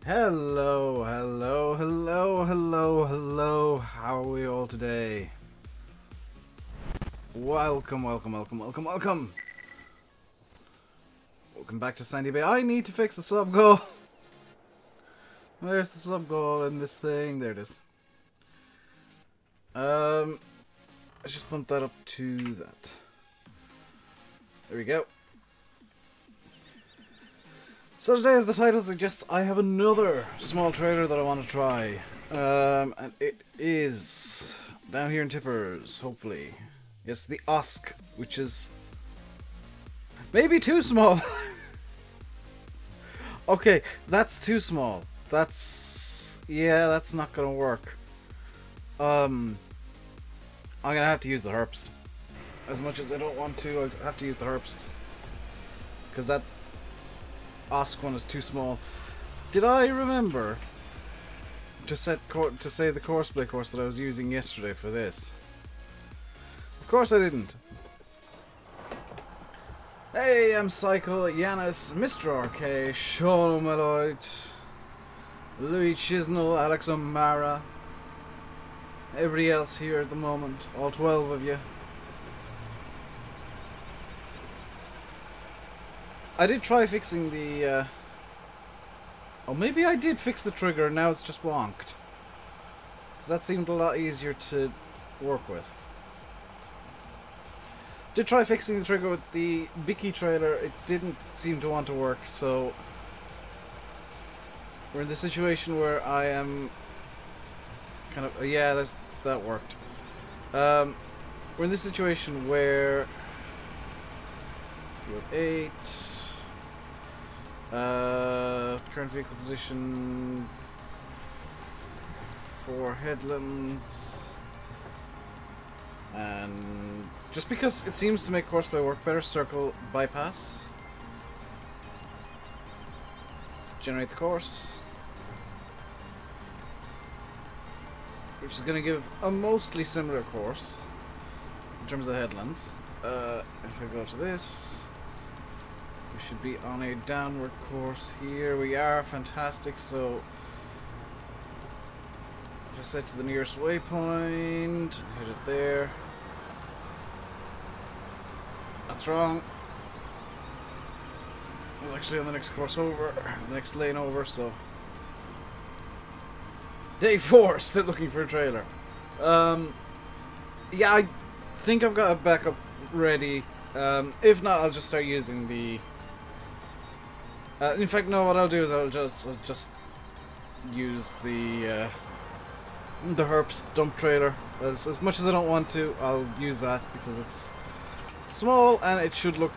Hello, hello, hello, hello, hello. How are we all today? Welcome, welcome, welcome, welcome, welcome. Welcome back to Sandy Bay. I need to fix the sub goal. Where's the sub goal in this thing? There it is. Let's just bump that up to that. There we go. So today, as the title suggests, I have another small trailer that I want to try. And it is down here in Tippers, hopefully. Yes, the Osk, which is maybe too small. Okay, that's too small. Yeah, that's not gonna work. I'm gonna have to use the Herbst. As much as I don't want to, I have to use the Herbst. Because that Osk one is too small. Did I remember to say the Courseplay course that I was using yesterday for this? Of course I didn't. Hey, I'm Cycle, Yanis, Mr. RK, Sean O'Melloyd, Louis Chisnell, Alex O'Mara, everybody else here at the moment, all 12 of you. I did try fixing the, oh, maybe I did fix the trigger and now it's just wonked. Because that seemed a lot easier to work with. Did try fixing the trigger with the Bicky trailer, it didn't seem to want to work, so we're in the situation where I am kind of, yeah, that worked. We're in this situation where field 8, current vehicle position 4 headlands, and just because it seems to make Courseplay work better, circle bypass, generate the course, which is going to give a mostly similar course in terms of the headlands. If I go to this, we should be on a downward course. Here we are, fantastic. So if I set to the nearest waypoint, hit it there. That's wrong. I was actually on the next course over, the next lane over, so. Day 4, still looking for a trailer. Yeah, I think I've got a backup ready. If not, I'll just start using the. In fact, no. What I'll do is I'll just use the Herbst dump trailer. As much as I don't want to, I'll use that because it's small and it should look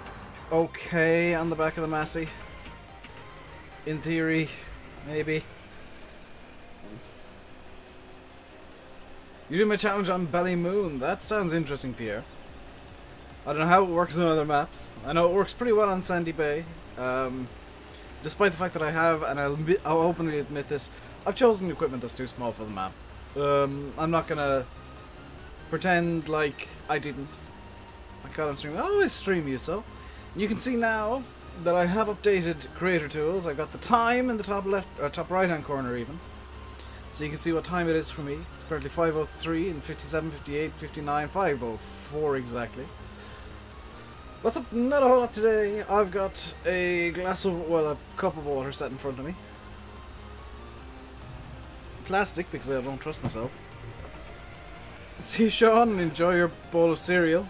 okay on the back of the Massey. In theory, maybe. You do my challenge on Ballymoon. That sounds interesting, Pierre. I don't know how it works on other maps. I know it works pretty well on Sandy Bay. Despite the fact that I have, and I'll openly admit this, I've chosen equipment that's too small for the map. I'm not gonna pretend like I didn't. I got on stream. Oh, I stream you, so. You can see now that I have updated creator tools. I've got the time in the top left, top right hand corner even. So you can see what time it is for me. It's currently 5:03 and 57, 58, 59, 5:04 exactly. What's up? Not a whole lot today. I've got a a cup of water set in front of me. Plastic, because I don't trust myself. See you, Sean, and enjoy your bowl of cereal.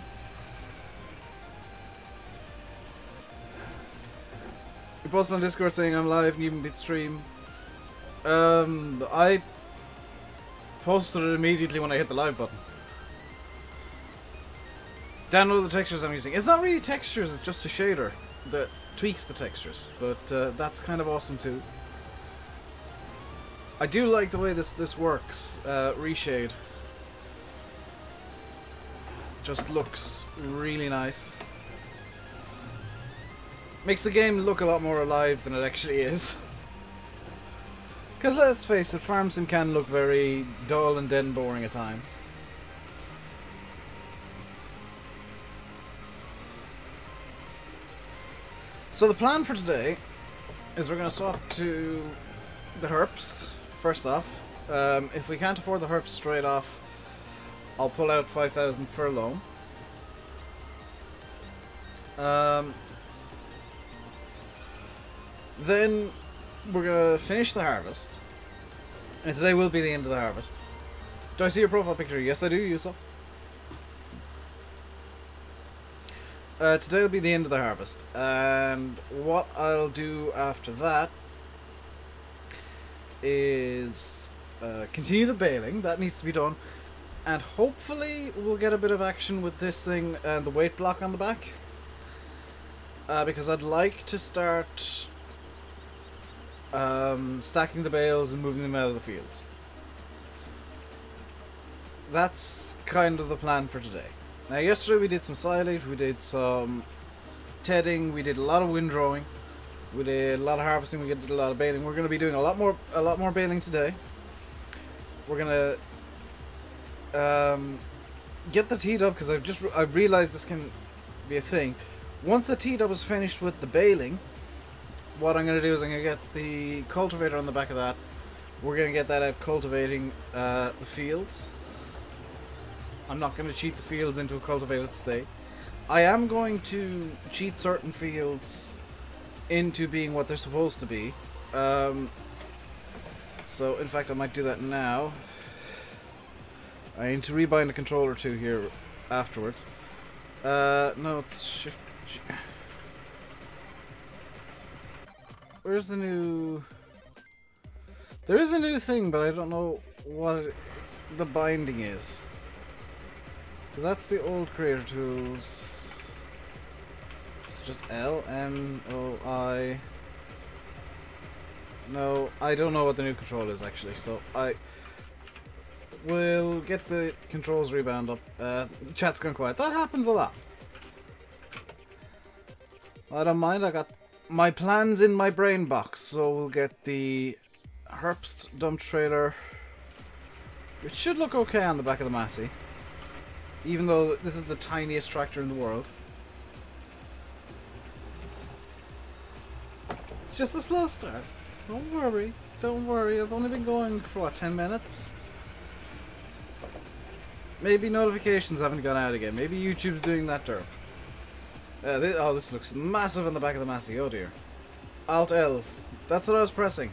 You posted on Discord saying I'm live and you even beat the stream. I posted it immediately when I hit the live button. Download the textures I'm using. It's not really textures, it's just a shader that tweaks the textures, but that's kind of awesome too. I do like the way this works. Reshade just looks really nice. Makes the game look a lot more alive than it actually is. Because let's face it, farm sim can look very dull and then boring at times. So the plan for today is we're going to swap to the herbst first off. If we can't afford the herbst straight off, I'll pull out 5,000 for a loan. Then we're gonna finish the harvest, and today will be the end of the harvest. Do I see your profile picture? Yes, I do, Yuso. Today will be the end of the harvest, and what I'll do after that is continue the baling. That needs to be done, and hopefully we'll get a bit of action with this thing and the weight block on the back, because I'd like to start stacking the bales and moving them out of the fields. That's kind of the plan for today. Now, yesterday we did some silage, we did some tedding, we did a lot of windrowing, we did a lot of harvesting, we did a lot of baling. We're going to be doing a lot more baling today. We're going to get the T-dub, because I've realized this can be a thing. Once the T-dub is finished with the baling, what I'm going to do is I'm going to get the cultivator on the back of that. We're going to get that out cultivating the fields. I'm not going to cheat the fields into a cultivated state. I am going to cheat certain fields into being what they're supposed to be. So, in fact, I might do that now. I need to rebind a controller to here afterwards. No, it's shift. Where's the new... There is a new thing, but I don't know what the binding is. Because that's the old creator tools. It's just L, N, O, I... No, I don't know what the new control is actually, so I will get the controls rebound up. Chat's gone quiet. That happens a lot. I don't mind, I got my plans in my brain box, so we'll get the Herbst dump trailer, which should look okay on the back of the Massey, even though this is the tiniest tractor in the world. It's just a slow start. Don't worry, don't worry. I've only been going for what, 10 minutes? Maybe notifications haven't gone out again. Maybe YouTube's doing that derp. This looks massive on the back of the Massey. Oh dear. Alt L. That's what I was pressing.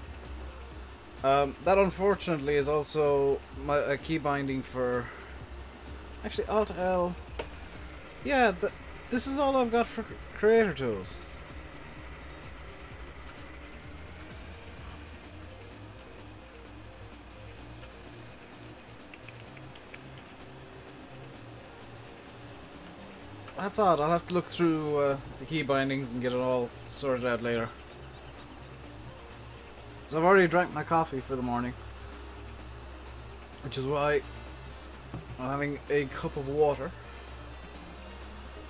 That unfortunately is also a key binding for... Actually, Alt L. Yeah, this is all I've got for creator tools. That's odd. I'll have to look through the key bindings and get it all sorted out later. So I've already drank my coffee for the morning, which is why I'm having a cup of water.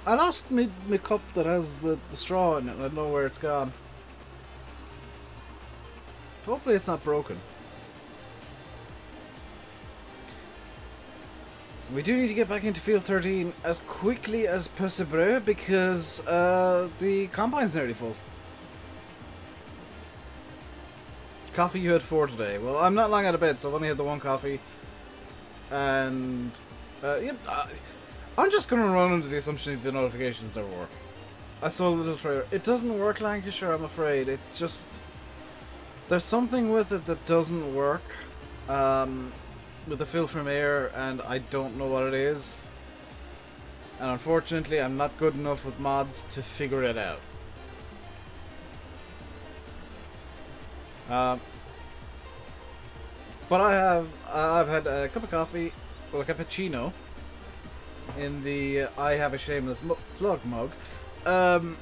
I lost my cup that has the straw in it. I don't know where it's gone. Hopefully it's not broken. We do need to get back into field 13 as quickly as possible because the combine's nearly full. Coffee, you had 4 today. Well, I'm not long out of bed, so I've only had the 1 coffee. And yeah, I'm just going to run under the assumption that the notifications never work. I saw a little trailer. It doesn't work, Lancashire, I'm afraid. It just... There's something with it that doesn't work. With the fill from air, and I don't know what it is. And unfortunately, I'm not good enough with mods to figure it out. But I've had a cup of coffee, well, a cappuccino, in the I have a shameless plug mug. And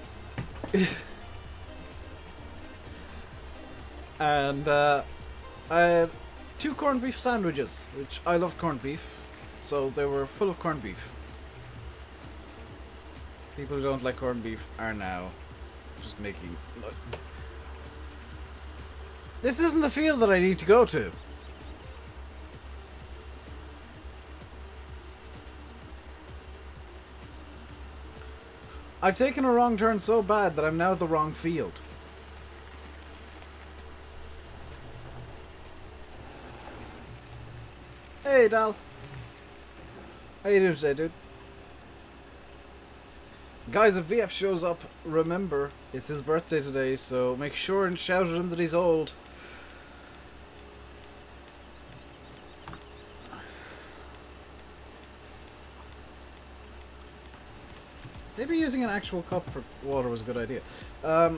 I had 2 corned beef sandwiches, which I love corned beef, so they were full of corned beef. People who don't like corned beef are now just making... This isn't the field that I need to go to. I've taken a wrong turn so bad that I'm now at the wrong field. Hey, Dal. How you doing today, dude? Guys, if VF shows up, remember, it's his birthday today, so make sure and shout at him that he's old. Maybe using an actual cup for water was a good idea. A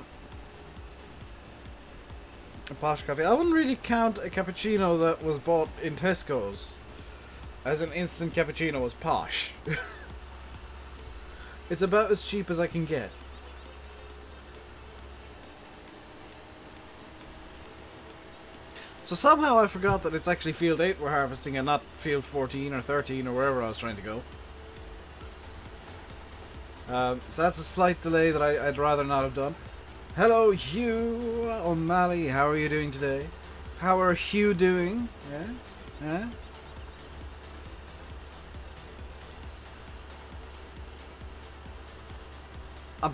posh coffee. I wouldn't really count a cappuccino that was bought in Tesco's as an instant cappuccino as posh. It's about as cheap as I can get. So somehow I forgot that it's actually field 8 we're harvesting and not field 14 or 13 or wherever I was trying to go. So that's a slight delay that I'd rather not have done. Hello, Hugh O'Malley. How are you doing today? How are Hugh doing? Yeah? Yeah? I'm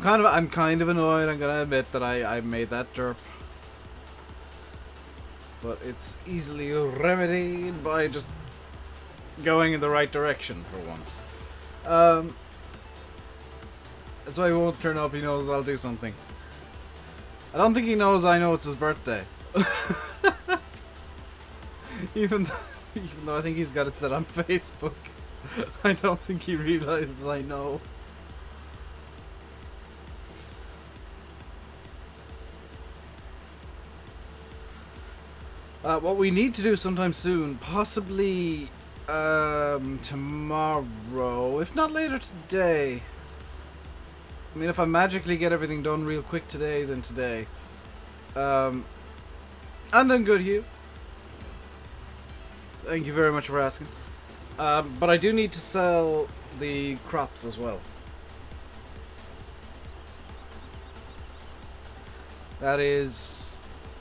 kind of annoyed. I'm gonna admit that I made that derp, but it's easily remedied by just going in the right direction for once. That's why he won't turn up. He knows I'll do something. I don't think he knows I know it's his birthday. even though I think he's got it set on Facebook, I don't think he realizes I know. What we need to do sometime soon, possibly tomorrow, if not later today. I mean, if I magically get everything done real quick today, then today. And then good, Hugh. Thank you very much for asking. But I do need to sell the crops as well. That is...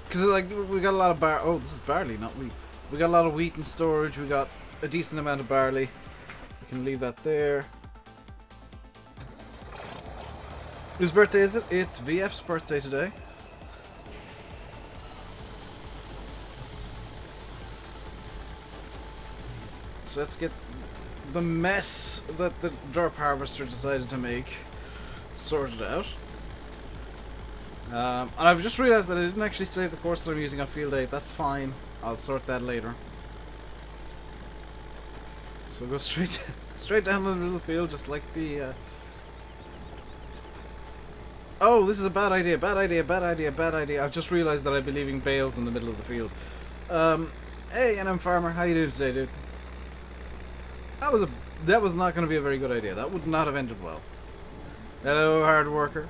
because like we got a lot of oh, this is barley, not wheat. We got a lot of wheat in storage. We got a decent amount of barley. We can leave that there. Whose birthday is it? It's VF's birthday today. So let's get the mess that the derp harvester decided to make sorted out. And I've just realized that I didn't actually save the course that I'm using on field 8. That's fine. I'll sort that later. So go straight down the middle of the field, just like the... Oh, this is a bad idea, bad idea, bad idea, bad idea. I've just realized that I'd be leaving bales in the middle of the field. Hey, NM Farmer, how you doing today, dude? That was not going to be a very good idea. That would not have ended well. Hello, hard worker.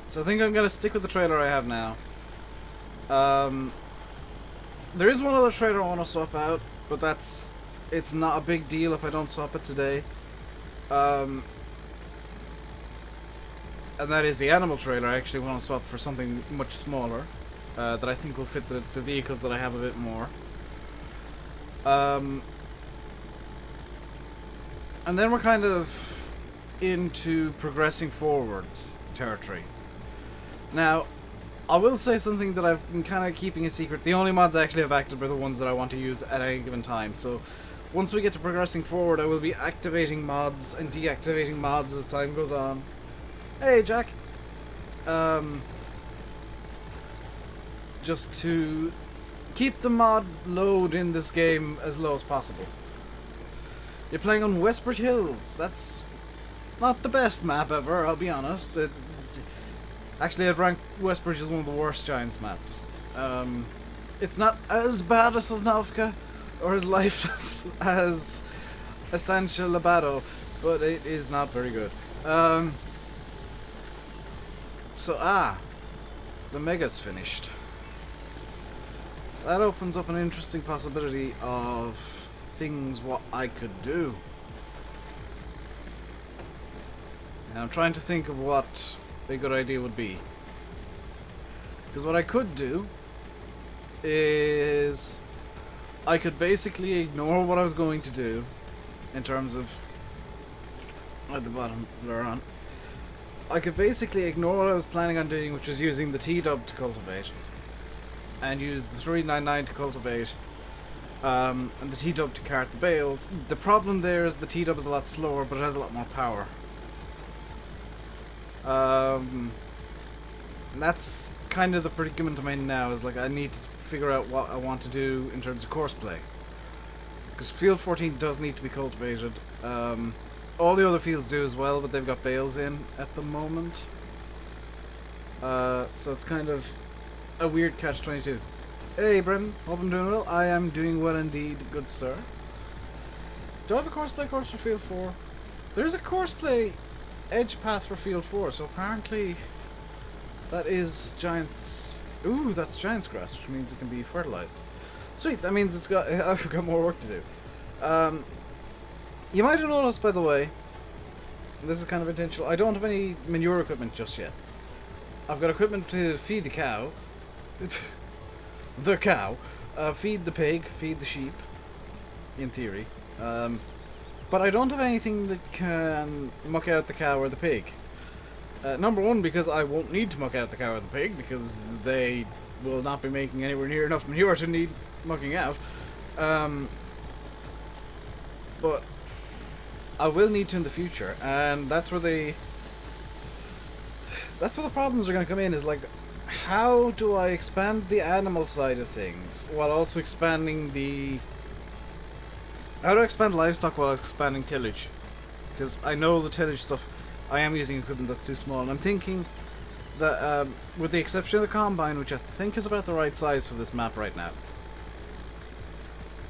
So I think I'm going to stick with the trailer I have now. There is one other trailer I want to swap out, but it's not a big deal if I don't swap it today. And that is the animal trailer. I actually want to swap for something much smaller, that I think will fit the vehicles that I have a bit more. And then we're kind of into progressing forwards territory. Now, I will say something that I've been kind of keeping a secret. The only mods I actually have active are the ones that I want to use at any given time. So, once we get to progressing forward, I will be activating mods and deactivating mods as time goes on. Hey, Jack. Just to keep the mod load in this game as low as possible. You're playing on Westbridge Hills. That's not the best map ever, I'll be honest. Actually, I'd rank Westbridge as one of the worst Giants maps. It's not as bad as Sosnovka or as lifeless as Estancia Labado, but it is not very good. The Mega's finished. That opens up an interesting possibility of things what I could do. And I'm trying to think of what a good idea would be. Because what I could do is I could basically ignore what I was going to do in terms of at the bottom blur on. I could basically ignore what I was planning on doing, which was using the T-dub to cultivate, and use the 399 to cultivate, and the T-dub to cart the bales. The problem there is the T-dub is a lot slower, but it has a lot more power. And that's kind of the predicament I'm in now, is like I need to figure out what I want to do in terms of course play. Because Field 14 does need to be cultivated. All the other fields do as well, but they've got bales in at the moment. So it's kind of a weird catch-22. Hey Brendan, hope I'm doing well. I am doing well indeed, good sir. Do I have a course play course for Field 4? There's a course play edge path for Field 4, so apparently that is Giant's... Ooh, that's Giant's grass, which means it can be fertilized. Sweet, that means I've got more work to do. You might have noticed, by the way, this is kind of intentional, I don't have any manure equipment just yet. I've got equipment to feed the cow. The cow. Feed the pig, feed the sheep, in theory. But I don't have anything that can muck out the cow or the pig. Number one, because I won't need to muck out the cow or the pig, because they will not be making anywhere near enough manure to need mucking out. But I will need to in the future, and that's where the problems are going to come in, is like, how do I expand the animal side of things while also expanding the... How do I expand livestock while expanding tillage? Because I know the tillage stuff, I am using equipment that's too small, and I'm thinking that, with the exception of the combine, which I think is about the right size for this map right now,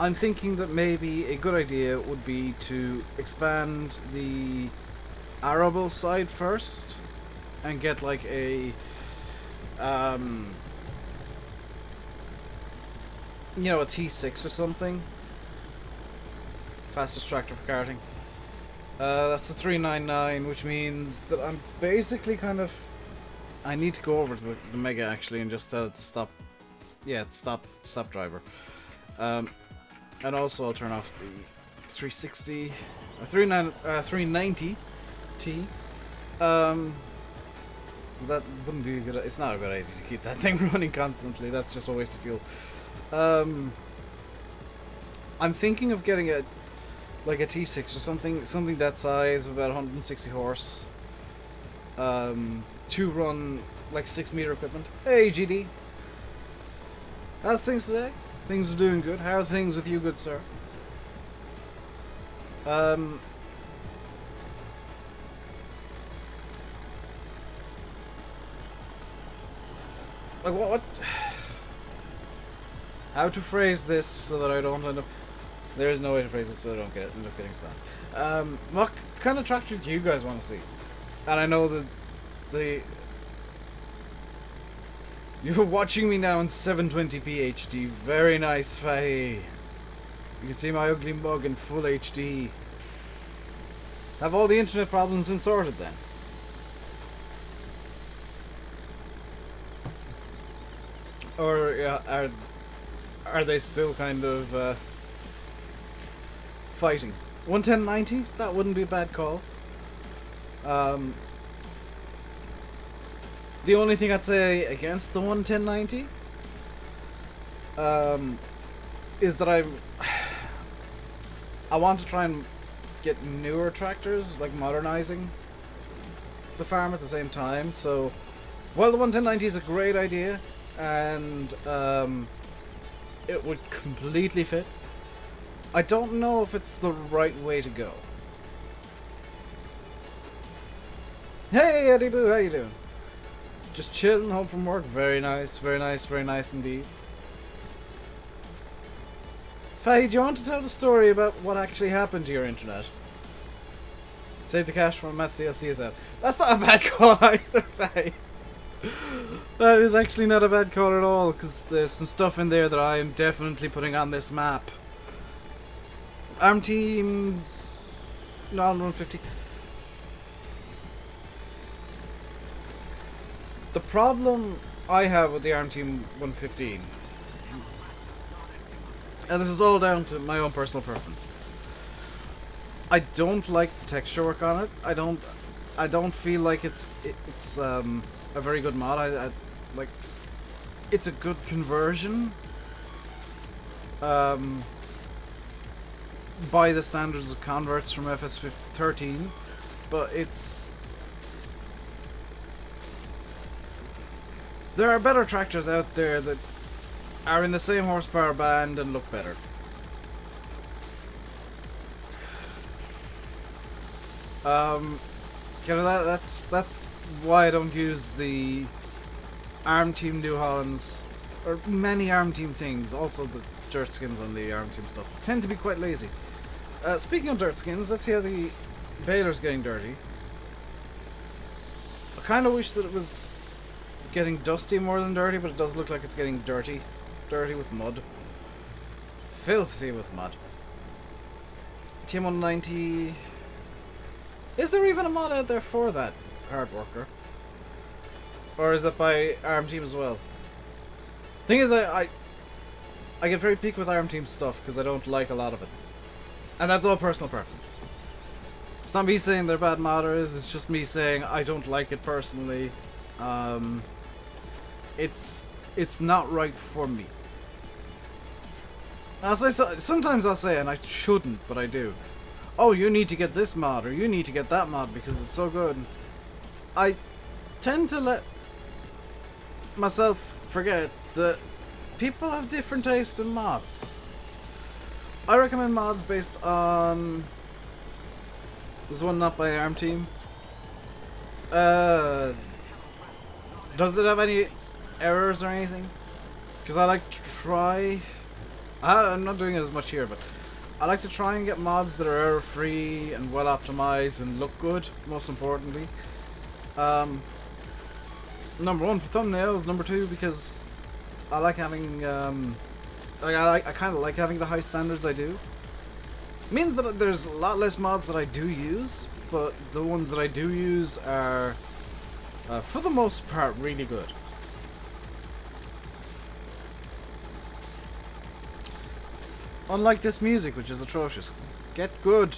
I'm thinking that maybe a good idea would be to expand the arable side first and get like a you know, a T6 or something. Fastest tractor for carting. That's the 399, which means that I'm basically kind of... I need to go over to the Mega actually and just tell it to stop. Yeah, stop driver. And also I'll turn off the 360 or 390 T. That wouldn't be a good. It's not a good idea to keep that thing running constantly. That's just a waste of fuel. I'm thinking of getting a T6 or something that size, about 160 horse. To run like 6-meter equipment. Hey GD, how's things today? Things are doing good. How are things with you, good sir? Like what? How to phrase this so that I don't end up... There is no way to phrase it so I don't end up getting spammed. What kind of tractor do you guys want to see? And I know that you're watching me now in 720p HD. Very nice, Faye. You can see my ugly mug in full HD. Have all the internet problems been sorted then? Or yeah, are they still kind of fighting? 11090? That wouldn't be a bad call. The only thing I'd say against the 11090 is that I want to try and get newer tractors, like modernizing the farm at the same time. So while the 11090 is a great idea and it would completely fit, I don't know if it's the right way to go. Hey Eddie Boo, how you doing? Just chilling home from work. Very nice, very nice, very nice indeed. Faye, do you want to tell the story about what actually happened to your internet? Save the cash from Matt's DLC is out. That's not a bad call either, Faye. That is actually not a bad call at all, because there's some stuff in there that I am definitely putting on this map. Arm Team... No, 150. The problem I have with the ARM Team 115, and this is all down to my own personal preference, I don't like the texture work on it. I don't feel like it's a very good mod. I like it's a good conversion by the standards of converts from FS13, but there are better tractors out there that are in the same horsepower band and look better. That's why I don't use the ARM Team New Hollands or many ARM Team things. Also, the dirt skins on the ARM Team stuff tend to be quite lazy. Speaking of dirt skins, let's see how the baler's getting dirty. I kind of wish that it was getting dusty more than dirty, but it does look like it's getting dirty. Dirty with mud. Filthy with mud. TM190... Is there even a mod out there for that hard worker? Or is that by ARM Team as well? Thing is, I get very picky with ARM Team stuff because I don't like a lot of it. And that's all personal preference. It's not me saying they're bad modders, it's just me saying I don't like it personally. It's not right for me. Sometimes I'll say, and I shouldn't, but I do. Oh, you need to get this mod, or you need to get that mod because it's so good. I tend to let myself forget that people have different tastes in mods. I recommend mods based on... There's one not by ARM Team. Does it have any errors or anything? Because I like to try... I'm not doing it as much here, but I like to try and get mods that are error-free and well-optimized and look good, most importantly. Number one for thumbnails, number two because I like having, I kind of like having the high standards I do. It means that there's a lot less mods that I do use, but the ones that I do use are, for the most part, really good. Unlike this music, which is atrocious. Get good.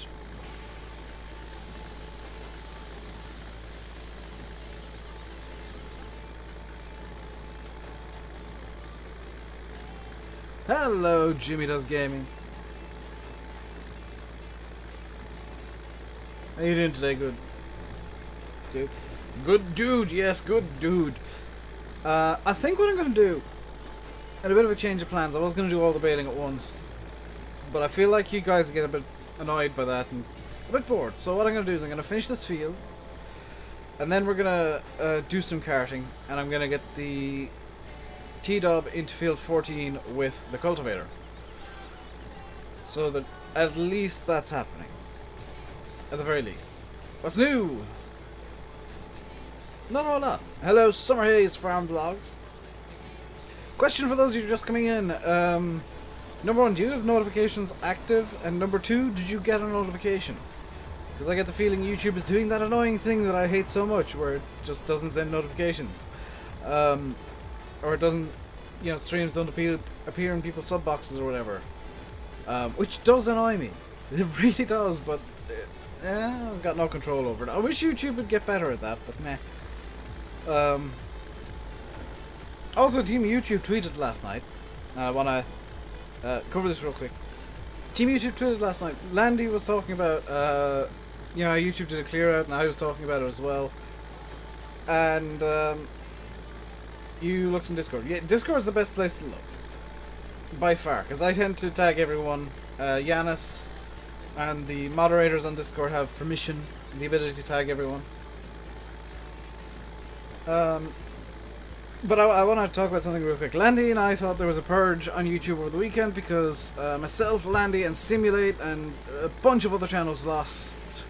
Hello, Jimmy Does Gaming. How you doing today? Good. Dude. Good dude, yes, good dude. I think what I'm going to do, and a bit of a change of plans, I was going to do all the baiting at once. But I feel like you guys get a bit annoyed by that and a bit bored. So what I'm going to do is I'm going to finish this field. And then we're going to do some karting. And I'm going to get the T-Dub into field 14 with the cultivator. So that at least that's happening. At the very least. What's new? Not a whole lot. Hello, Summer Haze Farm Vlogs. Question for those of you just coming in. Number one, do you have notifications active? And number two, did you get a notification? Because I get the feeling YouTube is doing that annoying thing that I hate so much, where it just doesn't send notifications. Or it doesn't, you know, streams don't appear in people's sub boxes or whatever. Which does annoy me. It really does, but I've got no control over it. I wish YouTube would get better at that, but meh. Also, Team YouTube tweeted last night, and I want to cover this real quick. Team YouTube tweeted last night. Landy was talking about, you know, YouTube did a clear out, and I was talking about it as well. And you looked in Discord. Yeah, Discord is the best place to look, by far, because I tend to tag everyone. Yanis and the moderators on Discord have permission, the ability to tag everyone. But I want to talk about something real quick. Landy and I thought there was a purge on YouTube over the weekend because myself, Landy, and Simulate and a bunch of other channels lost,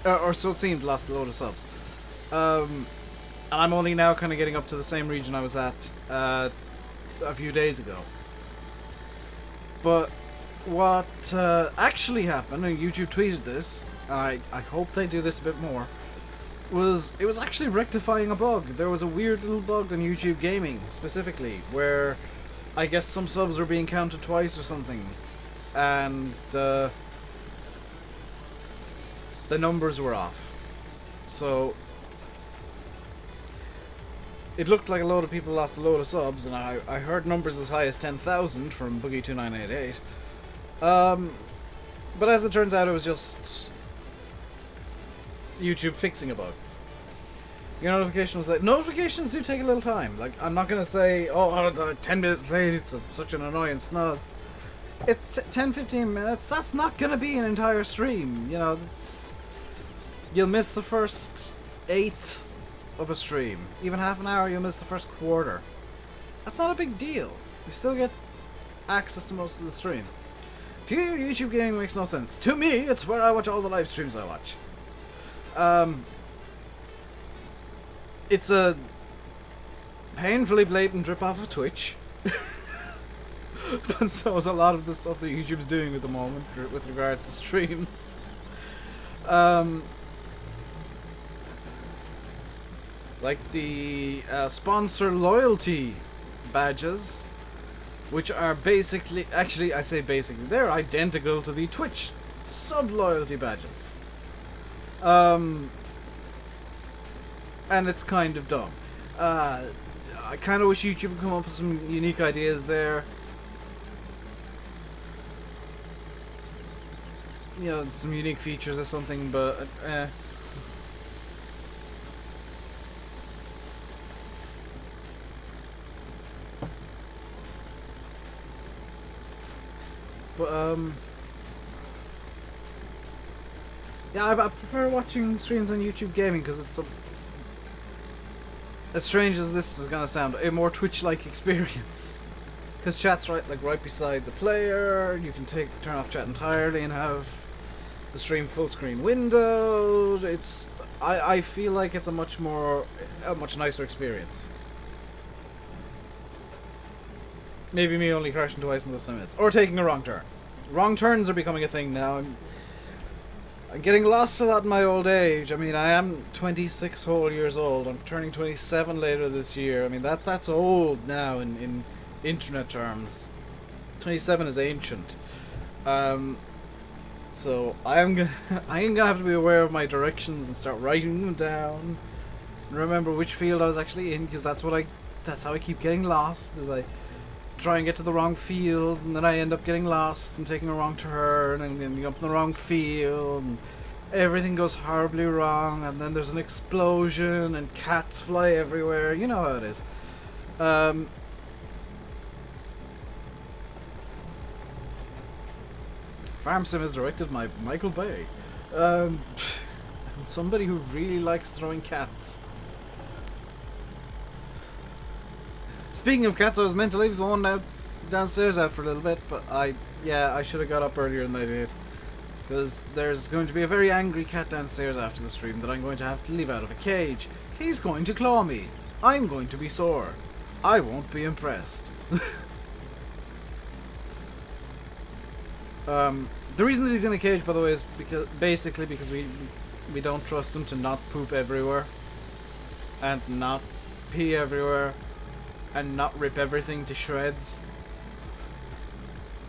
or so it seemed, lost a load of subs. And I'm only now kind of getting up to the same region I was at a few days ago. But what actually happened, and YouTube tweeted this, and I hope they do this a bit more, it was actually rectifying a bug. There was a weird little bug on YouTube Gaming, specifically, where I guess some subs were being counted twice or something, and the numbers were off. So it looked like a load of people lost a load of subs, and I heard numbers as high as 10,000 from Boogie2988. But as it turns out, it was just YouTube fixing a bug. Your notification was late. Notifications do take a little time. Like, I'm not going to say, oh, 10 minutes late, it's such an annoyance. No, it's 10-15 minutes. That's not going to be an entire stream. You know, you'll miss the first eighth of a stream. Even half an hour, you'll miss the first quarter. That's not a big deal. You still get access to most of the stream. To you, YouTube gaming makes no sense. To me, it's where I watch all the live streams I watch. It's a painfully blatant rip-off of Twitch. But so is a lot of the stuff that YouTube's doing at the moment with regards to streams. Like the sponsor loyalty badges, which are basically, actually I say basically, they're identical to the Twitch sub-loyalty badges. And it's kind of dumb. I kind of wish YouTube would come up with some unique ideas there. You know, some unique features or something, but yeah, I prefer watching streams on YouTube Gaming because it's as strange as this is gonna sound, a more Twitch-like experience. Because chat's right beside the player. You can turn off chat entirely and have the stream full screen windowed. I feel like it's a much nicer experience. Maybe me only crashing twice in those 10 minutes, or taking a wrong turn. Wrong turns are becoming a thing now. I'm getting lost to that in my old age. I mean, I am 26 whole years old. I'm turning 27 later this year. I mean, that's old now in internet terms. 27 is ancient. So I am gonna have to be aware of my directions and start writing them down. And remember which field I was actually in, because that's how I keep getting lost. Is I try and get to the wrong field, and then I end up getting lost and taking a wrong turn and ending up in the wrong field, and everything goes horribly wrong, and then there's an explosion and cats fly everywhere. You know how it is. Farm Sim is directed by Michael Bay. Somebody who really likes throwing cats. Speaking of cats, I was meant to leave the one downstairs out for a little bit, but I should have got up earlier than I did. Because there's going to be a very angry cat downstairs after the stream that I'm going to have to leave out of a cage. He's going to claw me. I'm going to be sore. I won't be impressed. The reason that he's in a cage, by the way, is because we don't trust him to not poop everywhere, and not pee everywhere, and not rip everything to shreds,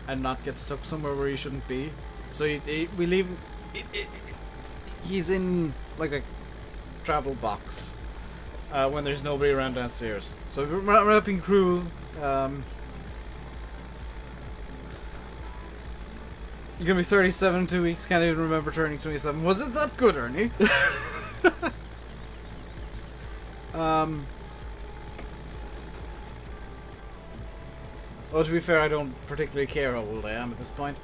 and not get stuck somewhere where he shouldn't be. So we leave him. He's in like a travel box when there's nobody around downstairs. So we're not being cruel. You're gonna be 37 in 2 weeks, can't even remember turning 27. Was it that good, Ernie? Well, to be fair, I don't particularly care how old I am at this point.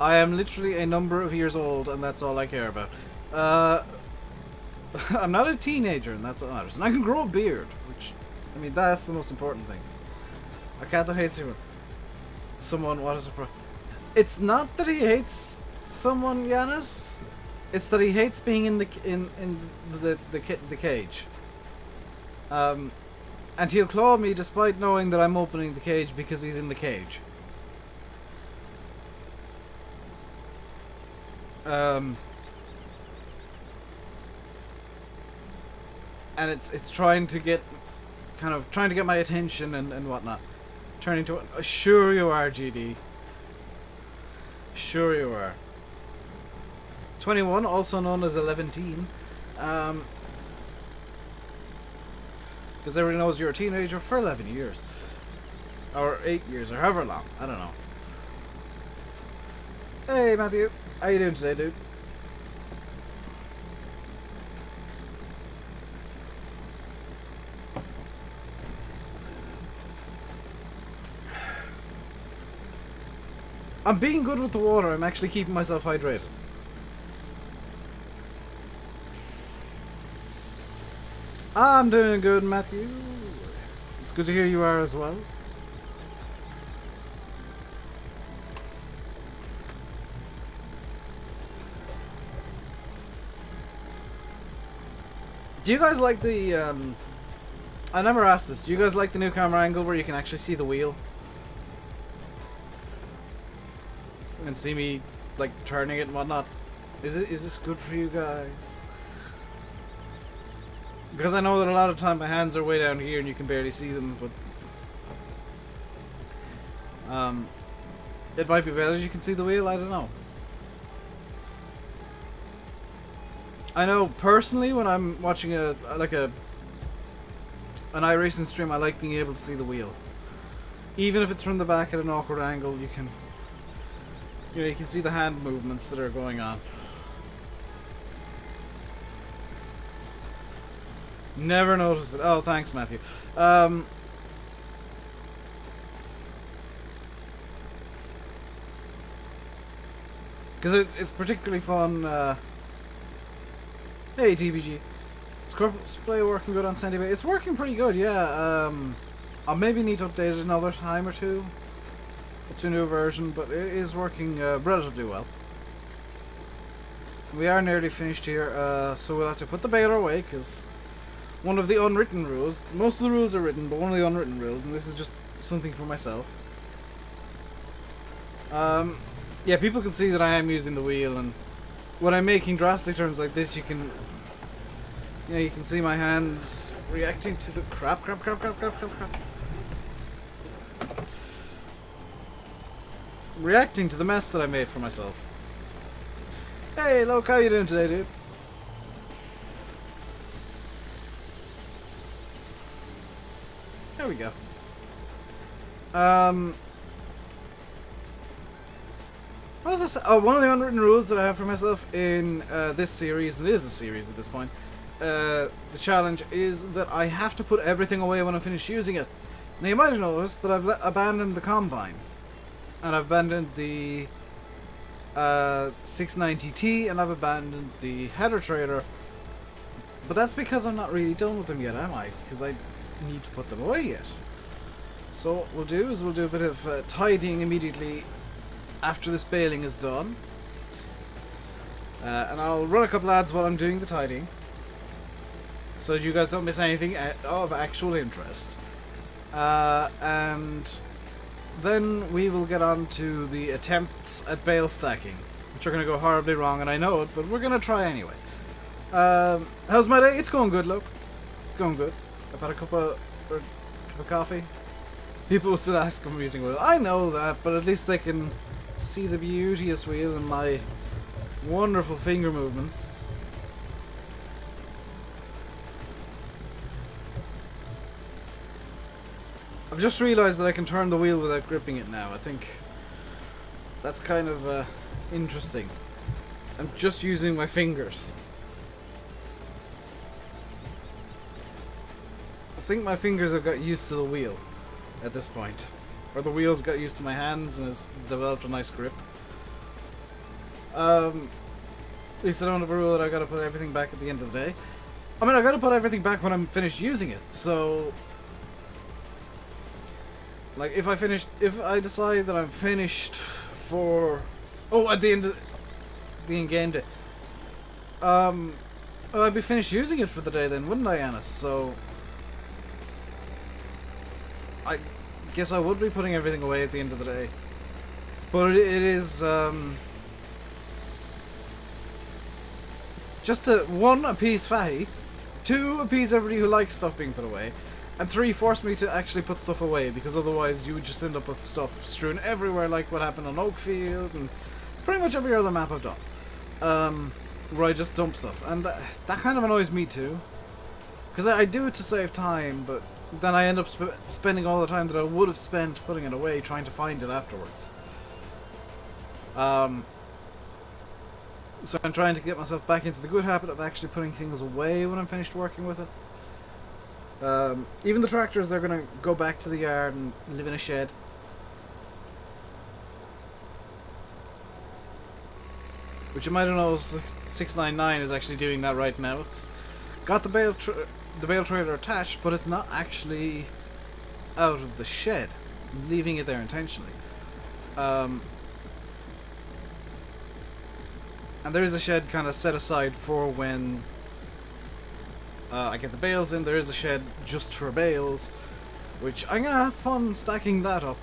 I am literally a number of years old, and that's all I care about. I'm not a teenager, and that's what matters. And I can grow a beard, which, I mean, that's the most important thing. A cat that hates you. Someone, what is it? It's not that he hates someone, Yanis. It's that he hates being in the cage. And he'll claw me despite knowing that I'm opening the cage because he's in the cage. And it's trying to get my attention and whatnot. Turning to it. Sure you are, GD. Sure you are. 21, also known as 11teen. Because everybody knows you're a teenager for 11 years. Or 8 years, or however long. I don't know. Hey, Matthew. How you doing today, dude? I'm being good with the water. I'm actually keeping myself hydrated. I'm doing good, Matthew. It's good to hear you are as well. Do you guys like the, I never asked this. Do you guys like the new camera angle where you can actually see the wheel? And see me, like, turning it and whatnot. Is this good for you guys? Because I know that a lot of time my hands are way down here and you can barely see them, but it might be better if you can see the wheel, I don't know. I know personally when I'm watching an iRacing stream, I like being able to see the wheel. Even if it's from the back at an awkward angle, you can see the hand movements that are going on. Never noticed it. Oh, thanks, Matthew. Because it's particularly fun. Hey, TBG. Is Corpseplay working good on Sandy Bay? It's working pretty good, yeah. I'll maybe need to update it another time or two. To a new version, but it is working relatively well. We are nearly finished here, so we'll have to put the baler away, because one of the unwritten rules, most of the rules are written, but one of the unwritten rules, and this is just something for myself. Yeah, people can see that I am using the wheel, and when I'm making drastic turns like this, you can see my hands reacting to the crap. Reacting to the mess that I made for myself. Hey, Loke, how you doing today, dude? There we go. What was this? Oh, one of the unwritten rules that I have for myself in this series, it is a series at this point, the challenge is that I have to put everything away when I'm finished using it. Now you might have noticed that I've abandoned the Combine. And I've abandoned the 690T, and I've abandoned the header trailer. But that's because I'm not really done with them yet, am I? Because I need to put them away yet. So what we'll do is we'll do a bit of tidying immediately after this baling is done. And I'll run a couple ads while I'm doing the tidying, so that you guys don't miss anything of actual interest. And then we will get on to the attempts at bale stacking, which are going to go horribly wrong, and I know it, but we're going to try anyway. How's my day? It's going good, look. It's going good. I've had a cup of coffee. People will still ask if I'm using wheel. I know that, but at least they can see the beauteous wheel and my wonderful finger movements. I've just realised that I can turn the wheel without gripping it now. I think that's kind of interesting. I'm just using my fingers. I think my fingers have got used to the wheel at this point. Or the wheel's got used to my hands and has developed a nice grip. At least I don't have a rule that I gotta put everything back at the end of the day. I mean, I gotta put everything back when I'm finished using it, so... Like, if I decide that I'm finished for... Oh, at the end of the in-game day. Well, I'd be finished using it for the day then, wouldn't I, Annis? So... I guess I would be putting everything away at the end of the day. But it is, just to, 1, appease Fahy, 2, appease everybody who likes stuff being put away, and 3, force me to actually put stuff away, because otherwise you would just end up with stuff strewn everywhere, like what happened on Oakfield, and pretty much every other map I've done. where I just dump stuff, and that kind of annoys me too. Because I do it to save time, but then I end up spending all the time that I would have spent putting it away trying to find it afterwards. So I'm trying to get myself back into the good habit of actually putting things away when I'm finished working with it. Even the tractors, they're going to go back to the yard and live in a shed. Which you might have noticed 699 is actually doing that right now. It's got the bale trailer attached, but it's not actually out of the shed, leaving it there intentionally. And there is a shed kind of set aside for when I get the bales in. There is a shed just for bales, which I'm going to have fun stacking that up.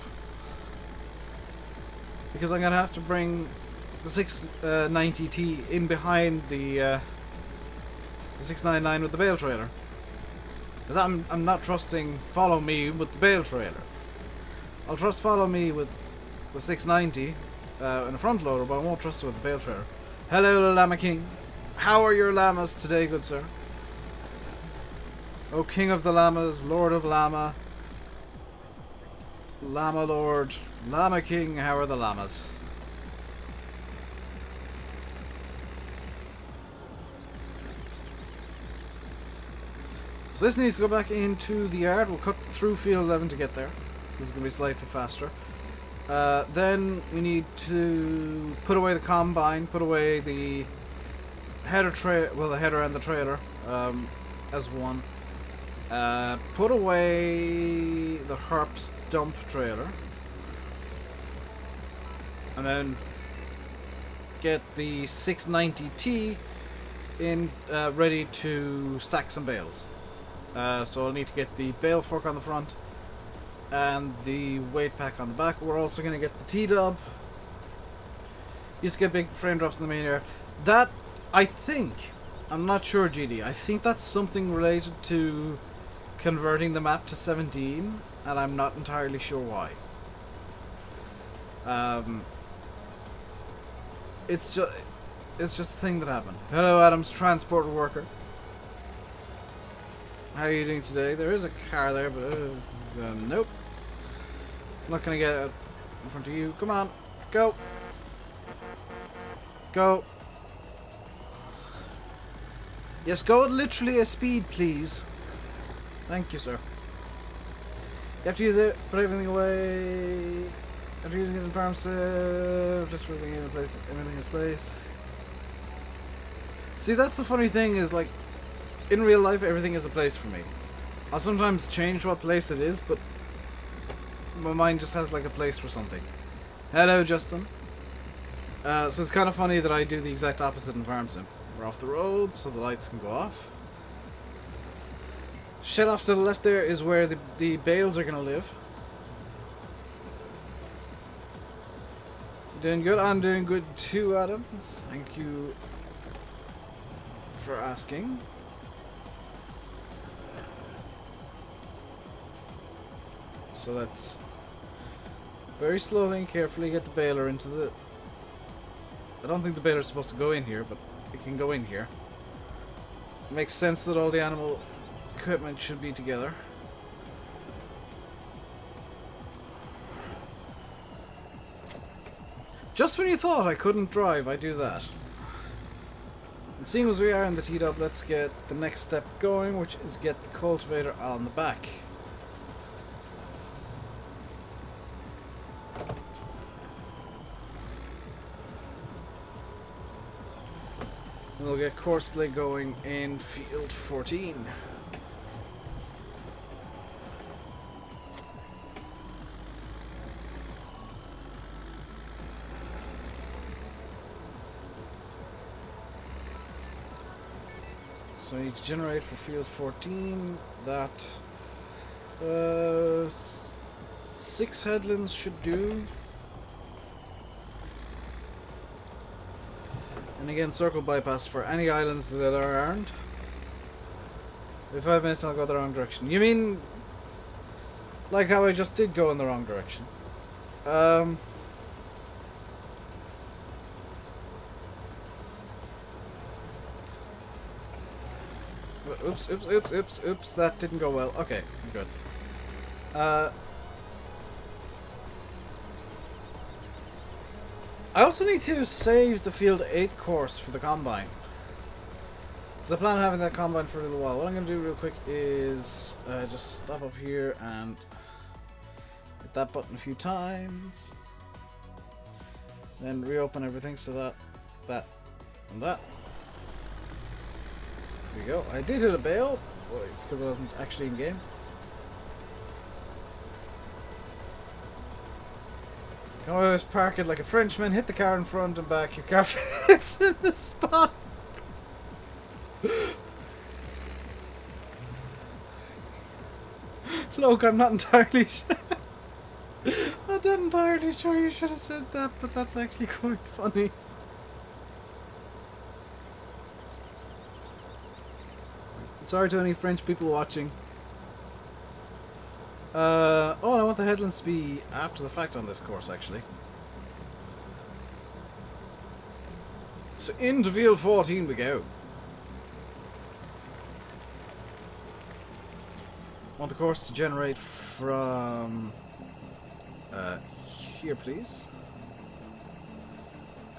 Because I'm going to have to bring the 690T in behind the 699 with the bale trailer. Because I'm not trusting follow me with the bale trailer. I'll trust follow me with the 690 in a front loader, but I won't trust it with the bale trailer. Hello, Llama King. How are your llamas today, good sir? O King of the Llamas, Lord of Llama, Llama Lord, Llama King, how are the llamas? So this needs to go back into the yard. We'll cut through field 11 to get there. This is going to be slightly faster. Then we need to put away the combine, put away the header the header and the trailer as one. Put away the Herp's dump trailer, and then get the 690T in ready to stack some bales. So I'll need to get the bale fork on the front and the weight pack on the back. We're also going to get the T-dub. Used to get big frame drops in the main area. That, I think, I'm not sure, GD, I think that's something related to converting the map to 17, and I'm not entirely sure why. It's just a thing that happened. Hello, Adam's transport worker. How are you doing today? There is a car there, but nope. I'm not gonna get out in front of you. Come on, go, go. Yes, go at literally a speed, please. Thank you, sir. You have to use it. Put everything away. After using it in farm save, just for everything in place. Everything in place. See, that's the funny thing is, like, in real life, everything is a place for me. I'll sometimes change what place it is, but my mind just has like a place for something. Hello, Justin. So it's kind of funny that I do the exact opposite in farm sim. We're off the road, so the lights can go off. Shed off to the left there is where the bales are going to live. Doing good? I'm doing good too, Adams. Thank you for asking. So let's very slowly and carefully get the baler into the... I don't think the baler is supposed to go in here, but it can go in here. It makes sense that all the animal equipment should be together. Just when you thought I couldn't drive, I do that. And seeing as we are in the T-dub, let's get the next step going, which is get the cultivator on the back. And we'll get courseplay going in field 14. So I need to generate for field 14 that 6 headlands should do. And again, circle bypass for any islands that are aren't. In 5 minutes I'll go the wrong direction. You mean like how I just did go in the wrong direction? Oops, oops, oops, oops, oops. That didn't go well. Okay, good. I also need to save the Field 8 course for the Combine. Because I plan on having that Combine for a little while. What I'm going to do real quick is just stop up here and hit that button a few times. Then reopen everything so that, and that. There we go. I did hit a bail because I wasn't actually in game. Can always park it like a Frenchman, hit the car in front and back, your car fits in the spot. Look, I'm not entirely sure. I'm not entirely sure you should have said that, but that's actually quite funny. Sorry to any French people watching. Oh, and I want the headlands to be after the fact on this course, actually. So into field 14 we go. Want the course to generate from here, please.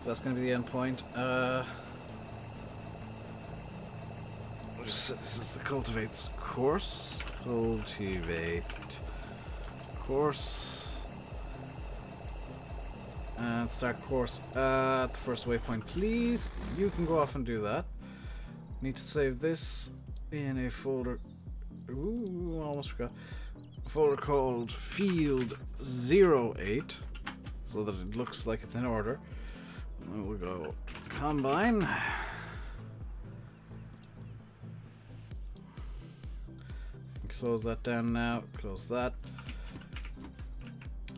So that's going to be the end point. We'll just set this as the cultivates course. Cultivate course. And start course at the first waypoint, please. You can go off and do that. Need to save this in a folder. Ooh, almost forgot. A folder called Field 08, so that it looks like it's in order. And we'll go Combine. Close that down now. Close that.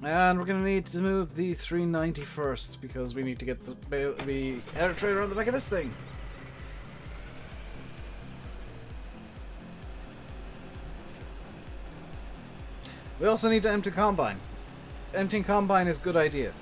And we're going to need to move the 390 first because we need to get the header trailer on the back of this thing. We also need to empty Combine. Emptying Combine is a good idea.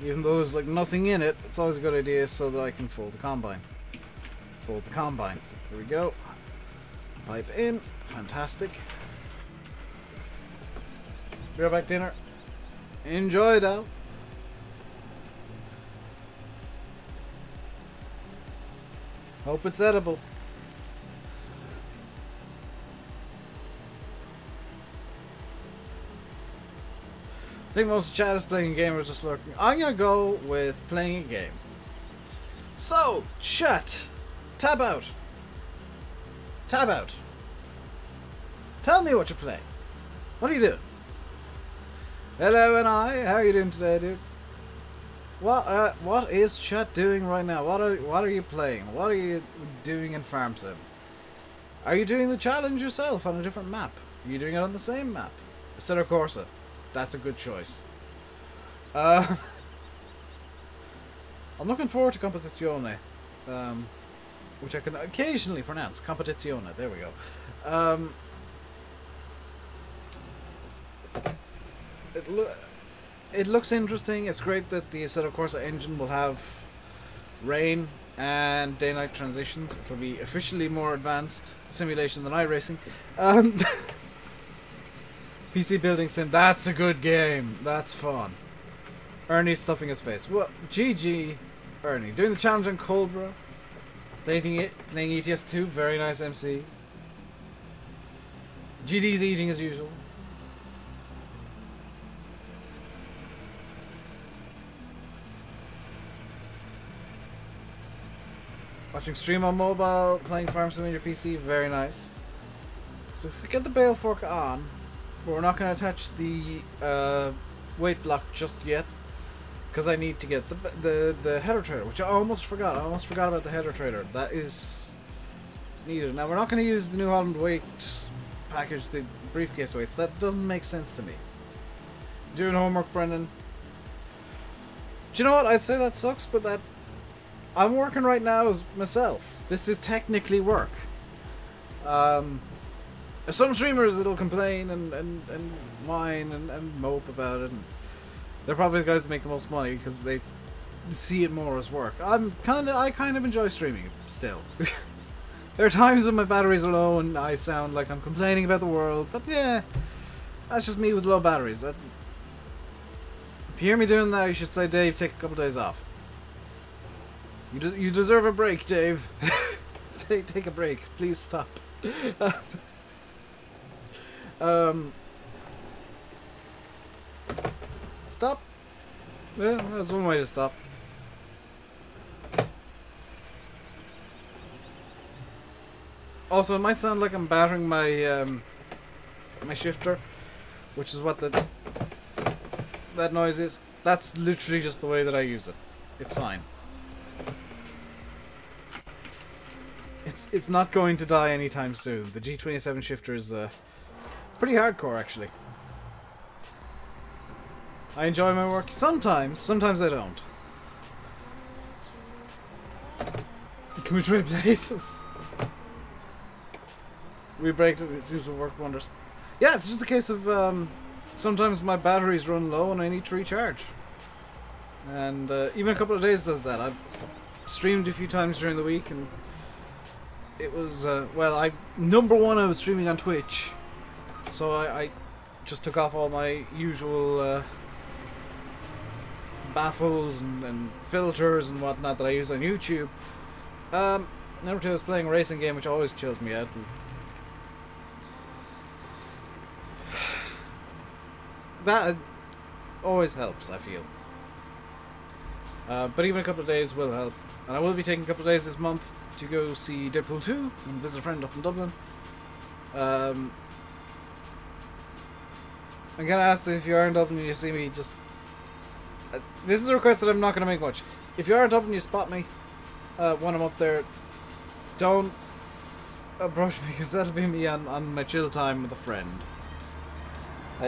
Even though there's like nothing in it, it's always a good idea so that I can fold the Combine. Fold the Combine. Here we go. Pipe in. Fantastic. Be right back, dinner. Enjoy, Dal. Hope it's edible. I think most of the chat is playing a game or just lurking. I'm gonna go with playing a game. So, chat. Tab out. Tab out. Tell me what you're playing. What are you doing? Hello, and how are you doing today, dude? What is chat doing right now? What are you playing? What are you doing in Farm Sim? Are you doing the challenge yourself on a different map? Are you doing it on the same map? Assetto Corsa. That's a good choice. I'm looking forward to Competizione, which I can occasionally pronounce. Competizione. There we go. It looks interesting. It's great that the Assetto Corsa engine will have rain and day-night transitions. It'll be officially more advanced simulation than iRacing. PC Building Sim, that's a good game. That's fun. Ernie's stuffing his face. Well, GG, Ernie. Doing the challenge on Cobra. Playing ETS 2, very nice MC. GD's eating as usual. Watching stream on mobile, playing Farm Sim on your PC, very nice. So get the bale fork on, but we're not going to attach the weight block just yet, because I need to get the header trailer, which I almost forgot. I almost forgot about the header trailer. That is needed. Now we're not going to use the New Holland weight package, the briefcase weights. That doesn't make sense to me. Doing homework, Brendan. Do you know what? I'd say that sucks, but that I'm working right now as myself. This is technically work. Some streamers that'll complain and whine and mope about it. And they're probably the guys that make the most money because they see it more as work. I kind of enjoy streaming still. There are times when my batteries are low and I sound like I'm complaining about the world, but yeah, that's just me with low batteries. If you hear me doing that, you should say, Dave, take a couple days off. You deserve a break, Dave. take a break. Please stop. Stop. Yeah, that's one way to stop. Also, it might sound like I'm battering my my shifter, which is what that noise is. That's literally just the way that I use it. It's fine. It's not going to die anytime soon. The G27 shifter is pretty hardcore, actually. I enjoy my work sometimes I don't. Can we trade places? We break it, it seems to work wonders. Yeah, it's just a case of sometimes my batteries run low and I need to recharge. And even a couple of days does that. I've streamed a few times during the week and it was, well, number one, I was streaming on Twitch. So I just took off all my usual baffles and filters and whatnot that I use on YouTube. Number two, I was playing a racing game, which always chills me out. That always helps, I feel. But even a couple of days will help. And I will be taking a couple of days this month to go see Deadpool 2 and visit a friend up in Dublin. I'm gonna ask that if you are in Dublin and you see me, just... this is a request that I'm not gonna make much. If you are in Dublin and you spot me when I'm up there, don't approach me, because that'll be me on my chill time with a friend.